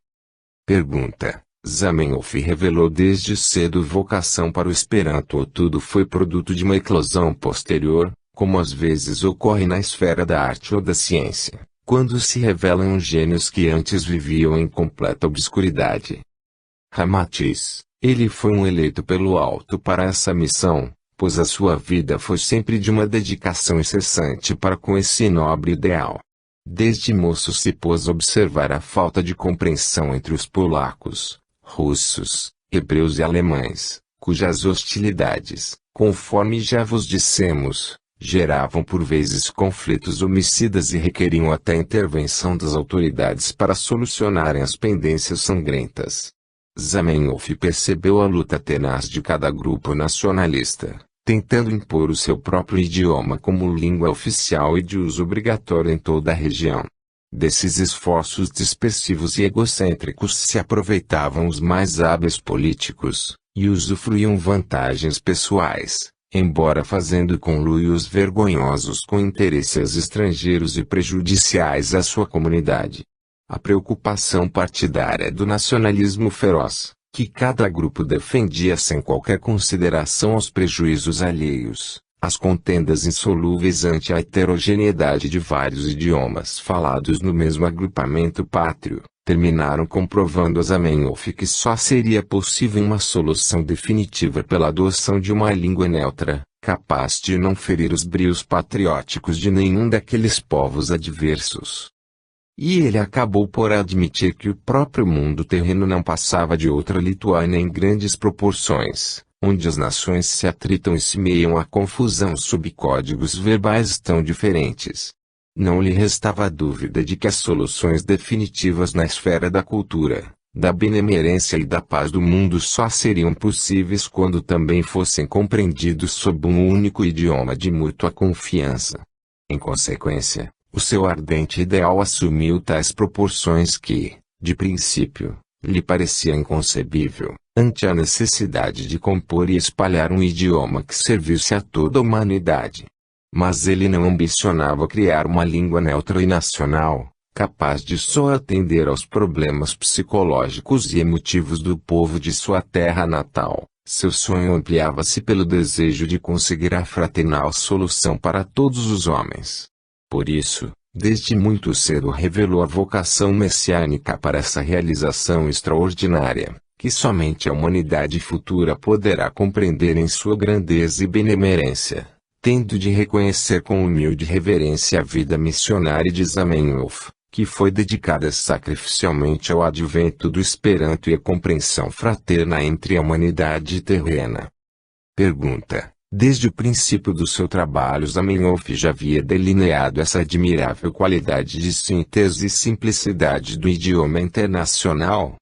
Pergunta: Zamenhof revelou desde cedo vocação para o Esperanto ou tudo foi produto de uma eclosão posterior, como às vezes ocorre na esfera da arte ou da ciência, quando se revelam gênios que antes viviam em completa obscuridade? Ramatiz: ele foi um eleito pelo alto para essa missão, pois a sua vida foi sempre de uma dedicação incessante para com esse nobre ideal. Desde moço se pôs a observar a falta de compreensão entre os polacos, russos, hebreus e alemães, cujas hostilidades, conforme já vos dissemos, geravam por vezes conflitos homicidas e requeriam até a intervenção das autoridades para solucionarem as pendências sangrentas. Zamenhof percebeu a luta tenaz de cada grupo nacionalista, tentando impor o seu próprio idioma como língua oficial e de uso obrigatório em toda a região. Desses esforços dispersivos e egocêntricos se aproveitavam os mais hábeis políticos, e usufruíam vantagens pessoais, embora fazendo conluios vergonhosos com interesses estrangeiros e prejudiciais à sua comunidade. A preocupação partidária do nacionalismo feroz, que cada grupo defendia sem qualquer consideração aos prejuízos alheios, as contendas insolúveis ante a heterogeneidade de vários idiomas falados no mesmo agrupamento pátrio, terminaram comprovando a Zamenhof que só seria possível uma solução definitiva pela adoção de uma língua neutra, capaz de não ferir os brios patrióticos de nenhum daqueles povos adversos. E ele acabou por admitir que o próprio mundo terreno não passava de outra Lituânia em grandes proporções, onde as nações se atritam e se meiam à confusão sob códigos verbais tão diferentes. Não lhe restava dúvida de que as soluções definitivas na esfera da cultura, da benemerência e da paz do mundo só seriam possíveis quando também fossem compreendidos sob um único idioma de mútua confiança. Em consequência, o seu ardente ideal assumiu tais proporções que, de princípio, lhe parecia inconcebível, ante a necessidade de compor e espalhar um idioma que servisse a toda a humanidade. Mas ele não ambicionava criar uma língua neutra e nacional, capaz de só atender aos problemas psicológicos e emotivos do povo de sua terra natal. Seu sonho ampliava-se pelo desejo de conseguir a fraternal solução para todos os homens. Por isso, desde muito cedo revelou a vocação messiânica para essa realização extraordinária, que somente a humanidade futura poderá compreender em sua grandeza e benemerência, tendo de reconhecer com humilde reverência a vida missionária de Zamenhof, que foi dedicada sacrificialmente ao advento do Esperanto e à compreensão fraterna entre a humanidade terrena. Pergunta. Desde o princípio do seu trabalho Zamenhof já havia delineado essa admirável qualidade de síntese e simplicidade do idioma internacional?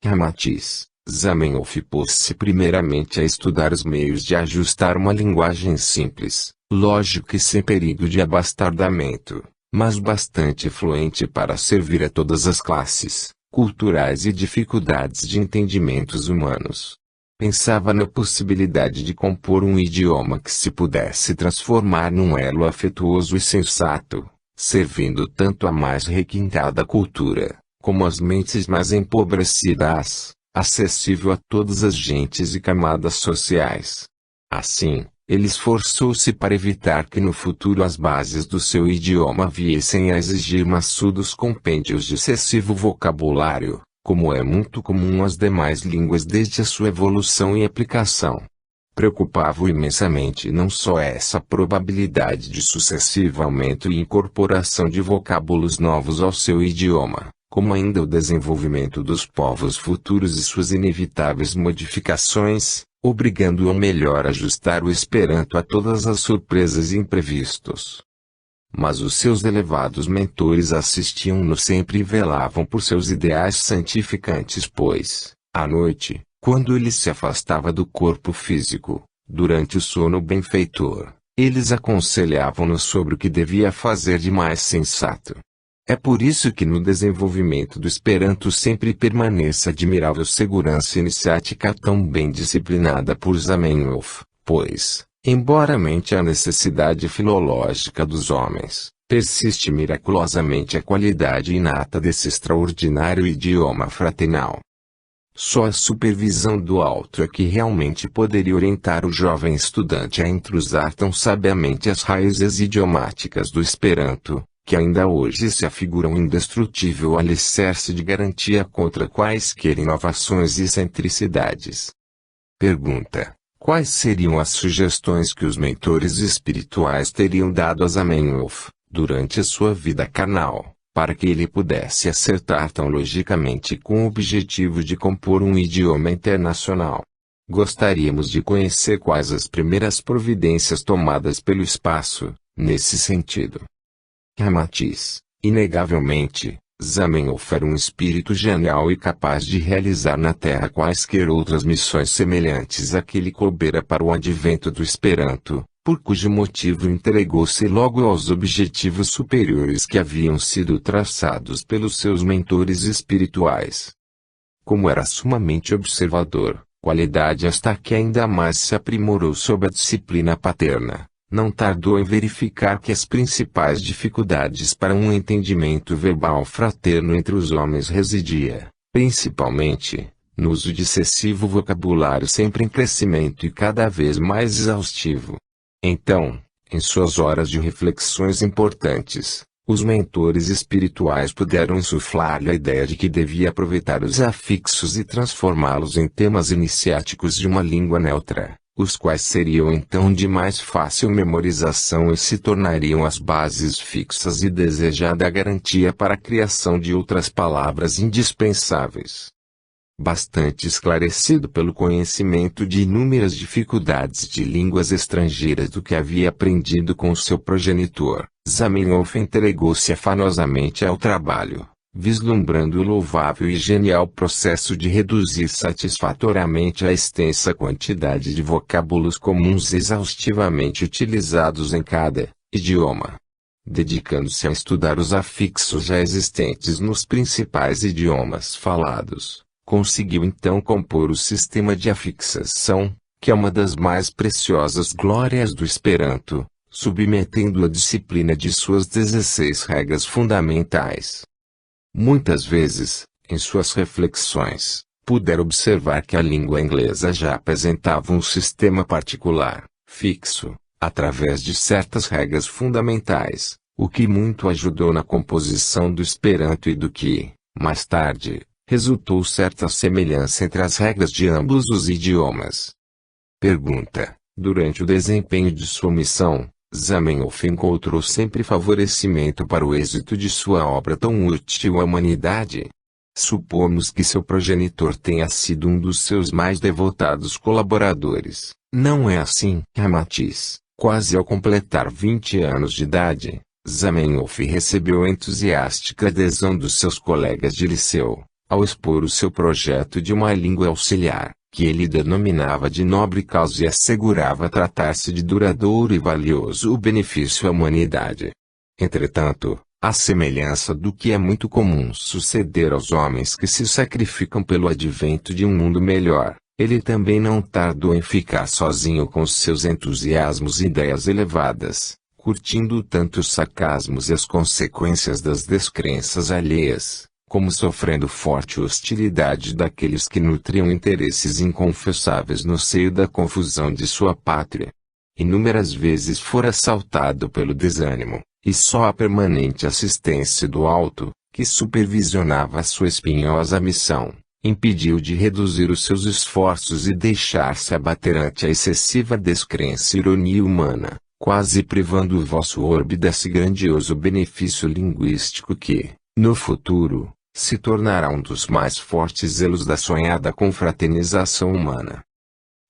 Ramatiz. Zamenhof pôs-se primeiramente a estudar os meios de ajustar uma linguagem simples, lógica e sem perigo de abastardamento, mas bastante fluente para servir a todas as classes, culturais e dificuldades de entendimentos humanos. Pensava na possibilidade de compor um idioma que se pudesse transformar num elo afetuoso e sensato, servindo tanto a mais requintada cultura, como as mentes mais empobrecidas, acessível a todas as gentes e camadas sociais. Assim, ele esforçou-se para evitar que no futuro as bases do seu idioma viessem a exigir maçudos compêndios de excessivo vocabulário, como é muito comum às demais línguas desde a sua evolução e aplicação. Preocupava-o imensamente não só essa probabilidade de sucessivo aumento e incorporação de vocábulos novos ao seu idioma, como ainda o desenvolvimento dos povos futuros e suas inevitáveis modificações, obrigando-o a melhor ajustar o Esperanto a todas as surpresas e imprevistos. Mas os seus elevados mentores assistiam-no sempre e velavam por seus ideais santificantes pois, à noite, quando ele se afastava do corpo físico, durante o sono benfeitor, eles aconselhavam-no sobre o que devia fazer de mais sensato. É por isso que no desenvolvimento do Esperanto sempre permanece admirável segurança iniciática tão bem disciplinada por Zamenhof, pois, embora mente a necessidade filológica dos homens, persiste miraculosamente a qualidade inata desse extraordinário idioma fraternal. Só a supervisão do alto é que realmente poderia orientar o jovem estudante a entrosar tão sabiamente as raízes idiomáticas do Esperanto, que ainda hoje se afiguram um indestrutível alicerce de garantia contra quaisquer inovações e excentricidades. Pergunta. Quais seriam as sugestões que os mentores espirituais teriam dado a Zamenhof, durante a sua vida carnal, para que ele pudesse acertar tão logicamente com o objetivo de compor um idioma internacional. Gostaríamos de conhecer quais as primeiras providências tomadas pelo espaço, nesse sentido. Ramatiz, inegavelmente, Zamenhof era um espírito genial e capaz de realizar na Terra quaisquer outras missões semelhantes à que lhe coubera para o advento do Esperanto, por cujo motivo entregou-se logo aos objetivos superiores que haviam sido traçados pelos seus mentores espirituais. Como era sumamente observador, qualidade esta que ainda mais se aprimorou sob a disciplina paterna, não tardou em verificar que as principais dificuldades para um entendimento verbal fraterno entre os homens residia, principalmente, no uso de excessivo vocabulário sempre em crescimento e cada vez mais exaustivo. Então, em suas horas de reflexões importantes, os mentores espirituais puderam insuflar-lhe a ideia de que devia aproveitar os afixos e transformá-los em temas iniciáticos de uma língua neutra, os quais seriam então de mais fácil memorização e se tornariam as bases fixas e desejada garantia para a criação de outras palavras indispensáveis. Bastante esclarecido pelo conhecimento de inúmeras dificuldades de línguas estrangeiras do que havia aprendido com seu progenitor, Zamenhof entregou-se afanosamente ao trabalho, vislumbrando o louvável e genial processo de reduzir satisfatoriamente a extensa quantidade de vocábulos comuns exaustivamente utilizados em cada idioma. Dedicando-se a estudar os afixos já existentes nos principais idiomas falados, conseguiu então compor o sistema de afixação, que é uma das mais preciosas glórias do Esperanto, submetendo a disciplina de suas 16 regras fundamentais. Muitas vezes, em suas reflexões, pudera observar que a língua inglesa já apresentava um sistema particular, fixo, através de certas regras fundamentais, o que muito ajudou na composição do Esperanto e do que, mais tarde, resultou certa semelhança entre as regras de ambos os idiomas. Pergunta: durante o desempenho de sua missão, Zamenhof encontrou sempre favorecimento para o êxito de sua obra tão útil à humanidade? Supomos que seu progenitor tenha sido um dos seus mais devotados colaboradores. Não é assim? Ramatiz, quase ao completar 20 anos de idade, Zamenhof recebeu a entusiástica adesão dos seus colegas de liceu, ao expor o seu projeto de uma língua auxiliar, que ele denominava de nobre causa e assegurava tratar-se de duradouro e valioso benefício à humanidade. Entretanto, à semelhança do que é muito comum suceder aos homens que se sacrificam pelo advento de um mundo melhor, ele também não tardou em ficar sozinho com seus entusiasmos e ideias elevadas, curtindo tanto os sarcasmos e as consequências das descrenças alheias, como sofrendo forte hostilidade daqueles que nutriam interesses inconfessáveis no seio da confusão de sua pátria. Inúmeras vezes fora assaltado pelo desânimo, e só a permanente assistência do alto, que supervisionava a sua espinhosa missão, impediu de reduzir os seus esforços e deixar-se abater ante a excessiva descrença e ironia humana, quase privando o vosso orbe desse grandioso benefício linguístico que, no futuro, se tornará um dos mais fortes zelos da sonhada confraternização humana.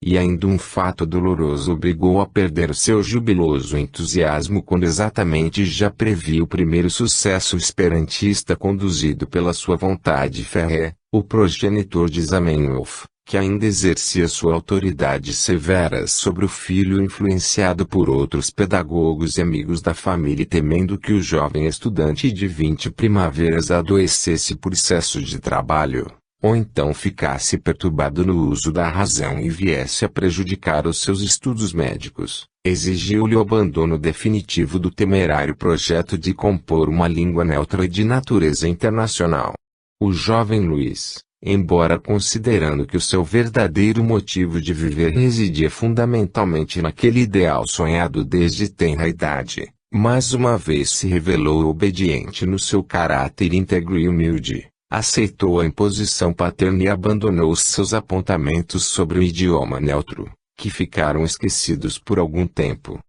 E ainda um fato doloroso obrigou a perder seu jubiloso entusiasmo quando exatamente já previa o primeiro sucesso esperantista conduzido pela sua vontade férrea, o progenitor de Zamenhof, que ainda exercia sua autoridade severa sobre o filho influenciado por outros pedagogos e amigos da família e temendo que o jovem estudante de 20 primaveras adoecesse por excesso de trabalho, ou então ficasse perturbado no uso da razão e viesse a prejudicar os seus estudos médicos, exigiu-lhe o abandono definitivo do temerário projeto de compor uma língua neutra e de natureza internacional. O jovem Luiz, embora considerando que o seu verdadeiro motivo de viver residia fundamentalmente naquele ideal sonhado desde tenra idade, mais uma vez se revelou obediente no seu caráter íntegro e humilde, aceitou a imposição paterna e abandonou os seus apontamentos sobre o idioma neutro, que ficaram esquecidos por algum tempo.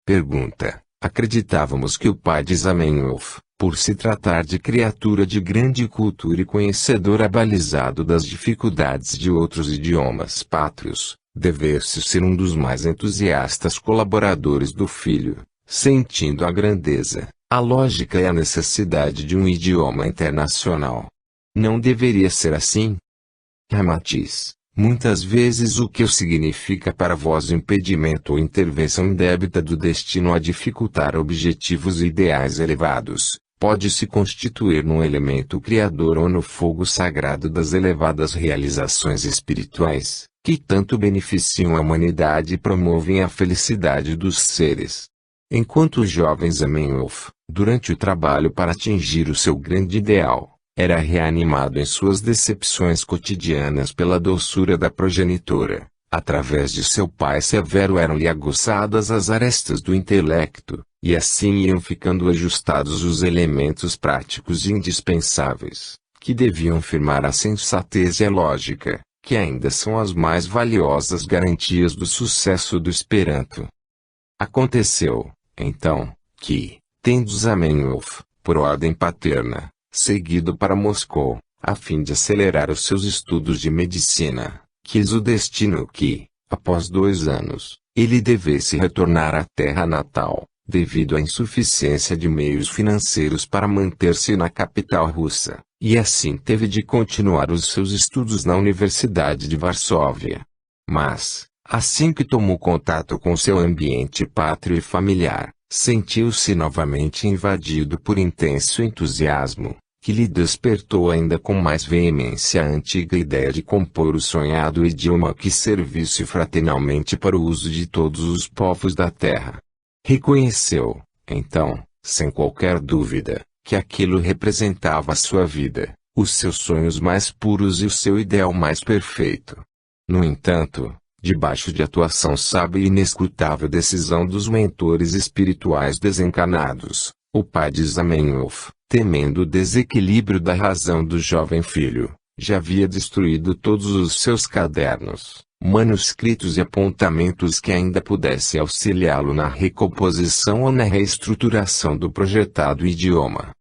Pergunta: Acreditávamos que o pai de Zamenhof, por se tratar de criatura de grande cultura e conhecedor abalizado das dificuldades de outros idiomas pátrios, devesse ser um dos mais entusiastas colaboradores do filho, sentindo a grandeza, a lógica e a necessidade de um idioma internacional. Não deveria ser assim? Ramatiz, muitas vezes o que significa para vós impedimento ou intervenção indébita do destino a dificultar objetivos e ideais elevados, pode se constituir num elemento criador ou no fogo sagrado das elevadas realizações espirituais, que tanto beneficiam a humanidade e promovem a felicidade dos seres. Enquanto o jovem Zamenhof, durante o trabalho para atingir o seu grande ideal, era reanimado em suas decepções cotidianas pela doçura da progenitora, através de seu pai severo eram-lhe aguçadas as arestas do intelecto, e assim iam ficando ajustados os elementos práticos indispensáveis, que deviam firmar a sensatez e a lógica, que ainda são as mais valiosas garantias do sucesso do Esperanto. Aconteceu, então, que, tendo Zamenhof, por ordem paterna, seguido para Moscou, a fim de acelerar os seus estudos de medicina, quis o destino que, após 2 anos, ele devesse retornar à terra natal, devido à insuficiência de meios financeiros para manter-se na capital russa, e assim teve de continuar os seus estudos na Universidade de Varsóvia. Mas, assim que tomou contato com seu ambiente pátrio e familiar, sentiu-se novamente invadido por intenso entusiasmo, que lhe despertou ainda com mais veemência a antiga ideia de compor o sonhado idioma que servisse fraternalmente para o uso de todos os povos da terra. Reconheceu, então, sem qualquer dúvida, que aquilo representava a sua vida, os seus sonhos mais puros e o seu ideal mais perfeito. No entanto, debaixo de atuação sábia e inescrutável decisão dos mentores espirituais desencarnados, o pai de Zamenhof, temendo o desequilíbrio da razão do jovem filho, já havia destruído todos os seus cadernos, manuscritos e apontamentos que ainda pudessem auxiliá-lo na recomposição ou na reestruturação do projetado idioma.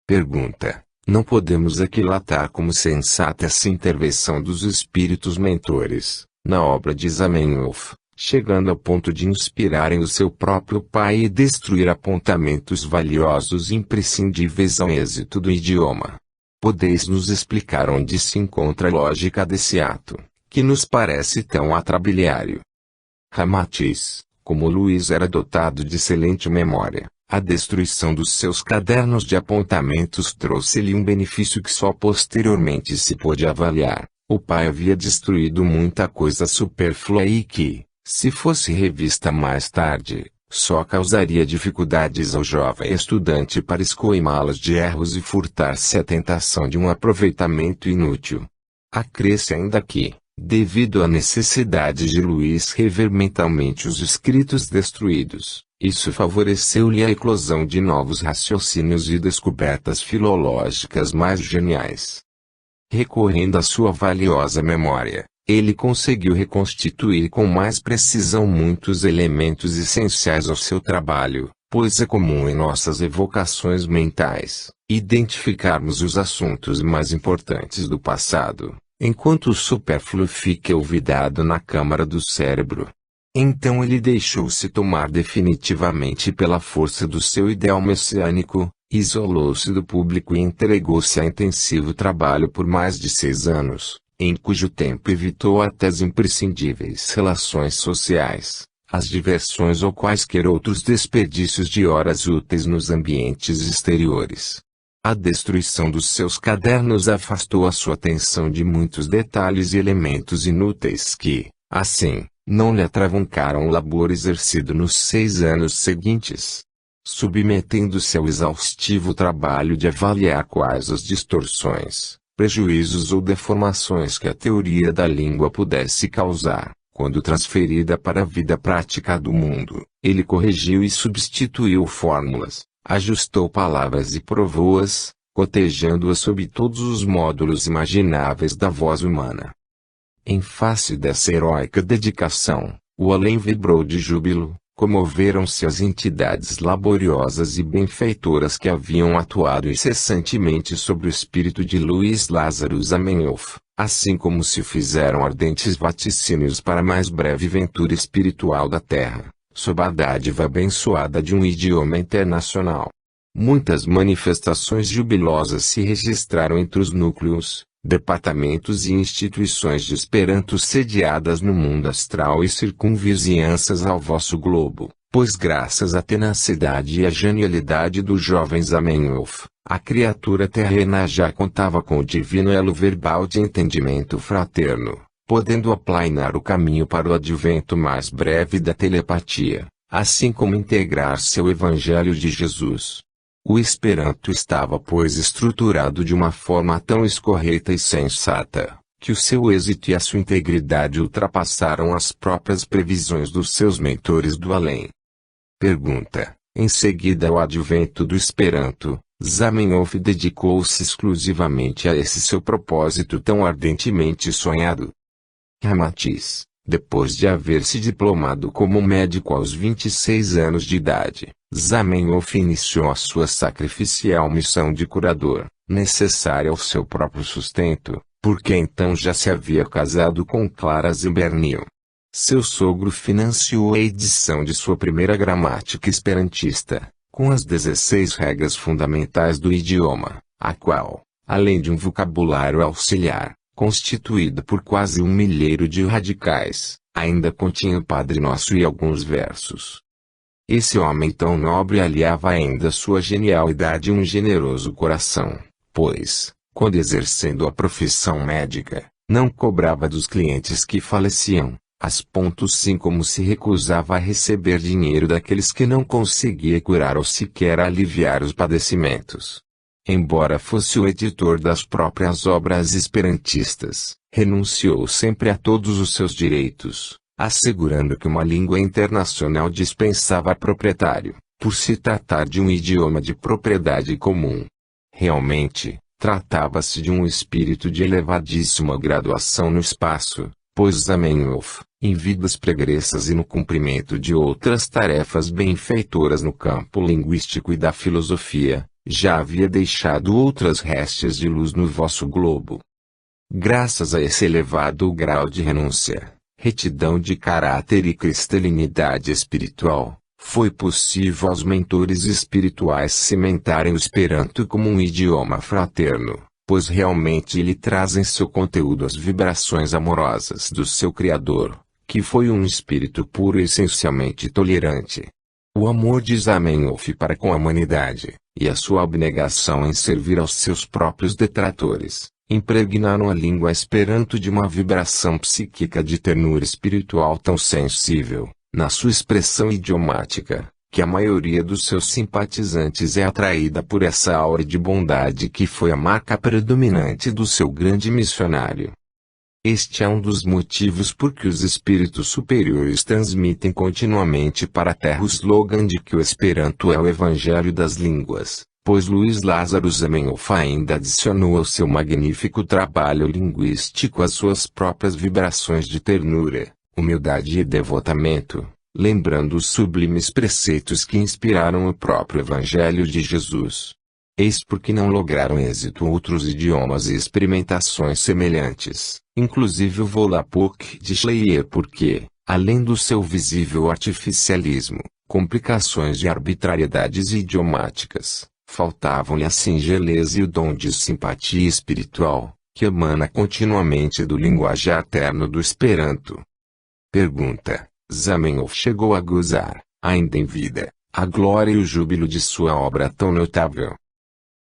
Pergunta: não podemos aquilatar como sensata essa intervenção dos espíritos mentores, na obra de Zamenhof, chegando ao ponto de inspirarem o seu próprio pai e destruir apontamentos valiosos e imprescindíveis ao êxito do idioma. Podeis nos explicar onde se encontra a lógica desse ato, que nos parece tão atrabiliário? Ramatiz, como Luiz era dotado de excelente memória, a destruição dos seus cadernos de apontamentos trouxe-lhe um benefício que só posteriormente se pôde avaliar. O pai havia destruído muita coisa supérflua e que, se fosse revista mais tarde, só causaria dificuldades ao jovem estudante para escoimá-las de erros e furtar-se à tentação de um aproveitamento inútil. Acresce ainda que, devido à necessidade de Luiz rever mentalmente os escritos destruídos, isso favoreceu-lhe a eclosão de novos raciocínios e descobertas filológicas mais geniais. Recorrendo à sua valiosa memória, ele conseguiu reconstituir com mais precisão muitos elementos essenciais ao seu trabalho, pois é comum em nossas evocações mentais, identificarmos os assuntos mais importantes do passado, enquanto o supérfluo fica olvidado na câmara do cérebro. Então ele deixou-se tomar definitivamente pela força do seu ideal messiânico, isolou-se do público e entregou-se a intensivo trabalho por mais de 6 anos, em cujo tempo evitou até as imprescindíveis relações sociais, as diversões ou quaisquer outros desperdícios de horas úteis nos ambientes exteriores. A destruição dos seus cadernos afastou a sua atenção de muitos detalhes e elementos inúteis que, assim, não lhe atravancaram o labor exercido nos 6 anos seguintes. Submetendo-se ao exaustivo trabalho de avaliar quais as distorções, prejuízos ou deformações que a teoria da língua pudesse causar, quando transferida para a vida prática do mundo, ele corrigiu e substituiu fórmulas, ajustou palavras e provou-as, cotejando-as sob todos os módulos imagináveis da voz humana. Em face dessa heróica dedicação, o além vibrou de júbilo, Comoveram-se as entidades laboriosas e benfeitoras que haviam atuado incessantemente sobre o espírito de Luiz Lázaro Zamenhof, assim como se fizeram ardentes vaticínios para a mais breve ventura espiritual da Terra, sob a dádiva abençoada de um idioma internacional. Muitas manifestações jubilosas se registraram entre os núcleos, departamentos e instituições de Esperanto sediadas no mundo astral e circunvizinhanças ao vosso globo, pois graças à tenacidade e à genialidade do jovem Zamenhof, a criatura terrena já contava com o divino elo verbal de entendimento fraterno, podendo aplainar o caminho para o advento mais breve da telepatia, assim como integrar-se ao Evangelho de Jesus. O Esperanto estava pois estruturado de uma forma tão escorreita e sensata, que o seu êxito e a sua integridade ultrapassaram as próprias previsões dos seus mentores do além. Pergunta: em seguida ao advento do Esperanto, Zamenhof dedicou-se exclusivamente a esse seu propósito tão ardentemente sonhado? Ramatiz: depois de haver se diplomado como médico aos 26 anos de idade, Zamenhof iniciou a sua sacrificial missão de curador, necessária ao seu próprio sustento, porque então já se havia casado com Clara Zimberniel. Seu sogro financiou a edição de sua primeira gramática esperantista, com as 16 regras fundamentais do idioma, a qual, além de um vocabulário auxiliar, constituído por quase 1 milheiro de radicais, ainda continha o Padre Nosso e alguns versos. Esse homem tão nobre aliava ainda sua genialidade e um generoso coração, pois, quando exercendo a profissão médica, não cobrava dos clientes que faleciam, sim como se recusava a receber dinheiro daqueles que não conseguia curar ou sequer aliviar os padecimentos. Embora fosse o editor das próprias obras esperantistas, renunciou sempre a todos os seus direitos, assegurando que uma língua internacional dispensava a proprietário, por se tratar de um idioma de propriedade comum. Realmente, tratava-se de um espírito de elevadíssima graduação no espaço, pois Zamenhof, em vidas pregressas e no cumprimento de outras tarefas benfeitoras no campo linguístico e da filosofia, já havia deixado outras restes de luz no vosso globo. Graças a esse elevado grau de renúncia, retidão de caráter e cristalinidade espiritual, foi possível aos mentores espirituais cimentarem o Esperanto como um idioma fraterno, pois realmente ele traz em seu conteúdo as vibrações amorosas do seu Criador, que foi um espírito puro e essencialmente tolerante. O amor de Zamenhof para com a humanidade, e a sua abnegação em servir aos seus próprios detratores, impregnaram a língua Esperanto de uma vibração psíquica de ternura espiritual tão sensível, na sua expressão idiomática, que a maioria dos seus simpatizantes é atraída por essa aura de bondade que foi a marca predominante do seu grande missionário. Este é um dos motivos por que os espíritos superiores transmitem continuamente para a Terra o slogan de que o Esperanto é o Evangelho das Línguas, pois Luiz Lázaro Zamenhof ainda adicionou ao seu magnífico trabalho linguístico as suas próprias vibrações de ternura, humildade e devotamento, lembrando os sublimes preceitos que inspiraram o próprio Evangelho de Jesus. Eis porque não lograram êxito outros idiomas e experimentações semelhantes, inclusive o Volapük de Schleyer porque, além do seu visível artificialismo, complicações e arbitrariedades idiomáticas, faltavam-lhe a singeleza e o dom de simpatia espiritual, que emana continuamente do linguajar terno do Esperanto. Pergunta: Zamenhof chegou a gozar, ainda em vida, a glória e o júbilo de sua obra tão notável?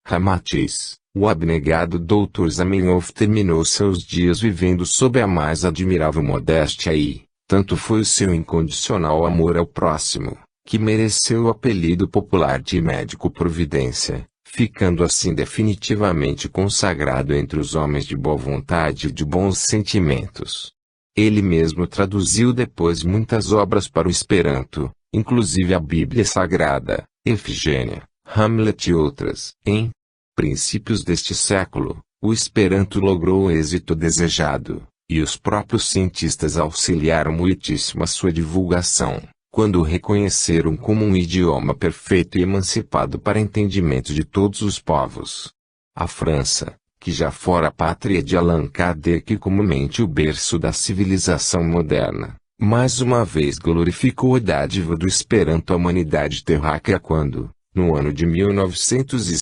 Ramatiz: o abnegado Dr. Zamenhof terminou seus dias vivendo sob a mais admirável modéstia e, tanto foi o seu incondicional amor ao próximo, que mereceu o apelido popular de médico providência, ficando assim definitivamente consagrado entre os homens de boa vontade e de bons sentimentos. Ele mesmo traduziu depois muitas obras para o Esperanto, inclusive a Bíblia Sagrada, Efigênia, Hamlet e outras. Em princípios deste século, o Esperanto logrou o êxito desejado, e os próprios cientistas auxiliaram muitíssimo a sua divulgação, quando o reconheceram como um idioma perfeito e emancipado para entendimento de todos os povos. A França, que já fora a pátria de Allan Kardec e comumente o berço da civilização moderna, mais uma vez glorificou a dádiva do Esperanto à humanidade terráquea quando, no ano de 1900